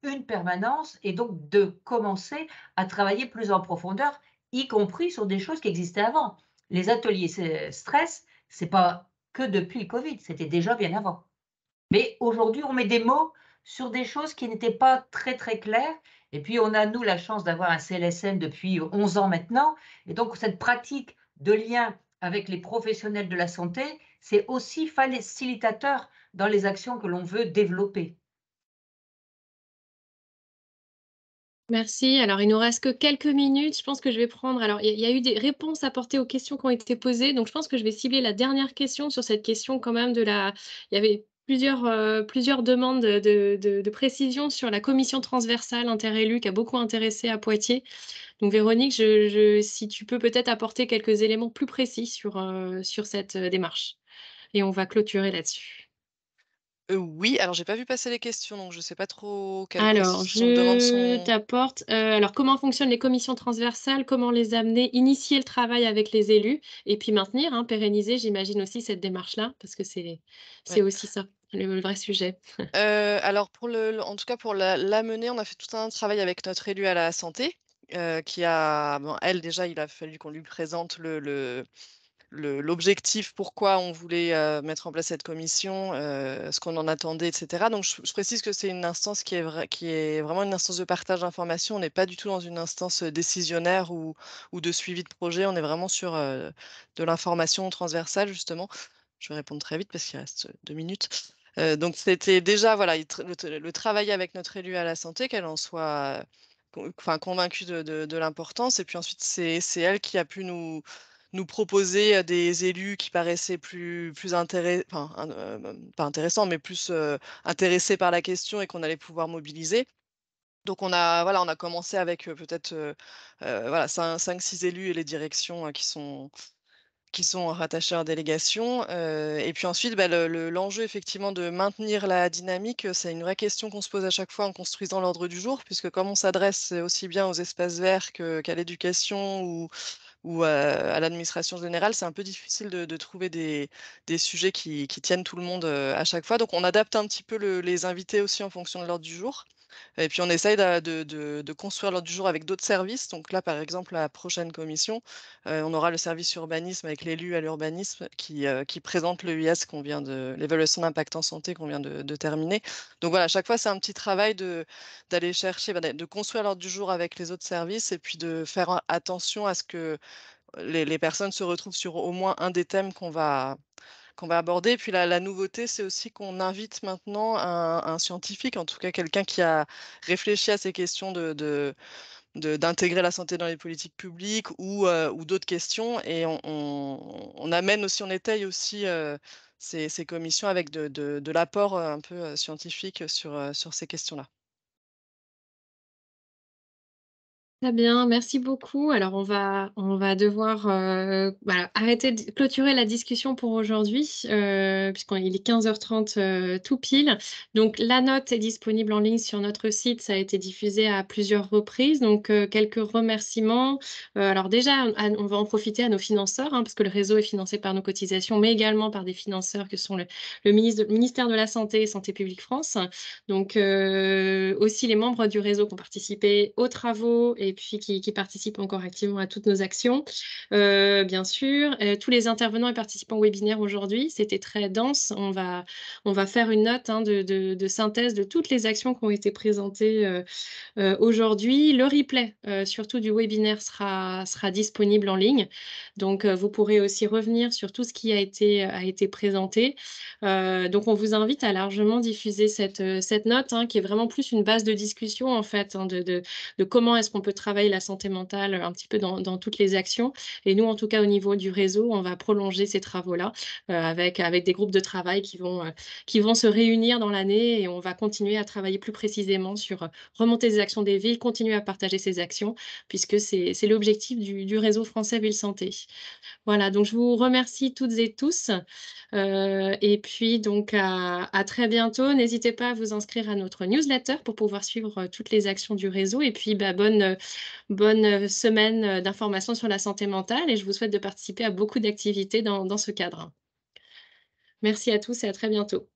une permanence et donc de commencer à travailler plus en profondeur, y compris sur des choses qui existaient avant. Les ateliers stress, ce n'est pas que depuis le Covid, c'était déjà bien avant. Mais aujourd'hui, on met des mots sur des choses qui n'étaient pas très, très claires. Et puis, on a, nous, la chance d'avoir un CLSM depuis 11 ans maintenant. Et donc, cette pratique de lien avec les professionnels de la santé, c'est aussi facilitateur dans les actions que l'on veut développer. Merci. Alors, il nous reste que quelques minutes. Je pense que je vais prendre. Alors, il y a eu des réponses apportées aux questions qui ont été posées. Donc, je pense que je vais cibler la dernière question sur cette question quand même Il y avait plusieurs demandes de précision sur la commission transversale interélue qui a beaucoup intéressé à Poitiers. Donc, Véronique, si tu peux peut-être apporter quelques éléments plus précis sur cette démarche. Et on va clôturer là-dessus. Oui, alors j'ai pas vu passer les questions, donc je sais pas trop quelles Alors, précisions de demande je sont. t'apporte, alors comment fonctionnent les commissions transversales? Comment les amener? Initier le travail avec les élus et puis maintenir, hein, pérenniser, j'imagine aussi cette démarche-là, parce que c'est Ouais. aussi ça, le vrai sujet. Alors en tout cas pour l'amener, on a fait tout un travail avec notre élu à la santé, qui a bon, elle déjà, il a fallu qu'on lui présente l'objectif, pourquoi on voulait mettre en place cette commission, ce qu'on en attendait, etc. Donc, je précise que c'est une instance qui est vraiment une instance de partage d'informations. On n'est pas du tout dans une instance décisionnaire ou de suivi de projet. On est vraiment sur de l'information transversale, justement. Je vais répondre très vite parce qu'il reste 2 minutes. Donc, c'était déjà voilà, le travail avec notre élu à la santé, qu'elle en soit convaincue de l'importance. Et puis ensuite, c'est elle qui a pu nous proposer des élus qui paraissaient plus pas intéressants, mais plus intéressés par la question et qu'on allait pouvoir mobiliser. Donc on a commencé avec peut-être 5-6 élus et les directions qui sont rattachés à leur délégation. Et puis ensuite, l'enjeu effectivement de maintenir la dynamique, c'est une vraie question qu'on se pose à chaque fois en construisant l'ordre du jour, puisque comme on s'adresse aussi bien aux espaces verts qu'à l'éducation ou à l'administration générale, c'est un peu difficile de trouver des sujets qui tiennent tout le monde à chaque fois. Donc on adapte un petit peu les invités aussi en fonction de l'ordre du jour. Et puis on essaye de construire l'ordre du jour avec d'autres services. Donc là, par exemple, la prochaine commission, on aura le service urbanisme avec l'élu à l'urbanisme qui présente l'EIS l'évaluation d'impact en santé qu'on vient de terminer. Donc voilà, à chaque fois, c'est un petit travail d'aller chercher, de construire l'ordre du jour avec les autres services et puis de faire attention à ce que les personnes se retrouvent sur au moins un des thèmes qu'on va aborder. Et puis la nouveauté, c'est aussi qu'on invite maintenant un scientifique, en tout cas quelqu'un qui a réfléchi à ces questions d'intégrer la santé dans les politiques publiques ou d'autres questions. Et on amène aussi, on étaye aussi ces commissions avec de l'apport un peu scientifique sur ces questions-là. Très bien, merci beaucoup. Alors on va devoir arrêter de clôturer la discussion pour aujourd'hui, puisqu'il est 15h30 tout pile. Donc la note est disponible en ligne sur notre site, ça a été diffusé à plusieurs reprises. Donc quelques remerciements. Alors déjà, on va en profiter à nos financeurs, parce que le réseau est financé par nos cotisations, mais également par des financeurs que sont le ministère de la Santé et Santé publique France. Donc aussi les membres du réseau qui ont participé aux travaux et puis qui participent encore activement à toutes nos actions. Bien sûr, tous les intervenants et participants au webinaire aujourd'hui, c'était très dense. On va faire une note de synthèse de toutes les actions qui ont été présentées aujourd'hui. Le replay, surtout du webinaire, sera disponible en ligne. Donc, vous pourrez aussi revenir sur tout ce qui a été présenté. Donc, on vous invite à largement diffuser cette note, qui est vraiment plus une base de discussion, en fait, de comment est-ce qu'on peut travailler la santé mentale un petit peu dans toutes les actions. Et nous, en tout cas, au niveau du réseau, on va prolonger ces travaux-là avec des groupes de travail qui vont se réunir dans l'année et on va continuer à travailler plus précisément sur remonter les actions des villes, continuer à partager ces actions, puisque c'est l'objectif du réseau français Ville Santé. Voilà, donc je vous remercie toutes et tous. Et puis donc à très bientôt. N'hésitez pas à vous inscrire à notre newsletter pour pouvoir suivre toutes les actions du réseau. Et puis bonne semaine d'informations sur la santé mentale et je vous souhaite de participer à beaucoup d'activités dans ce cadre. Merci à tous et à très bientôt.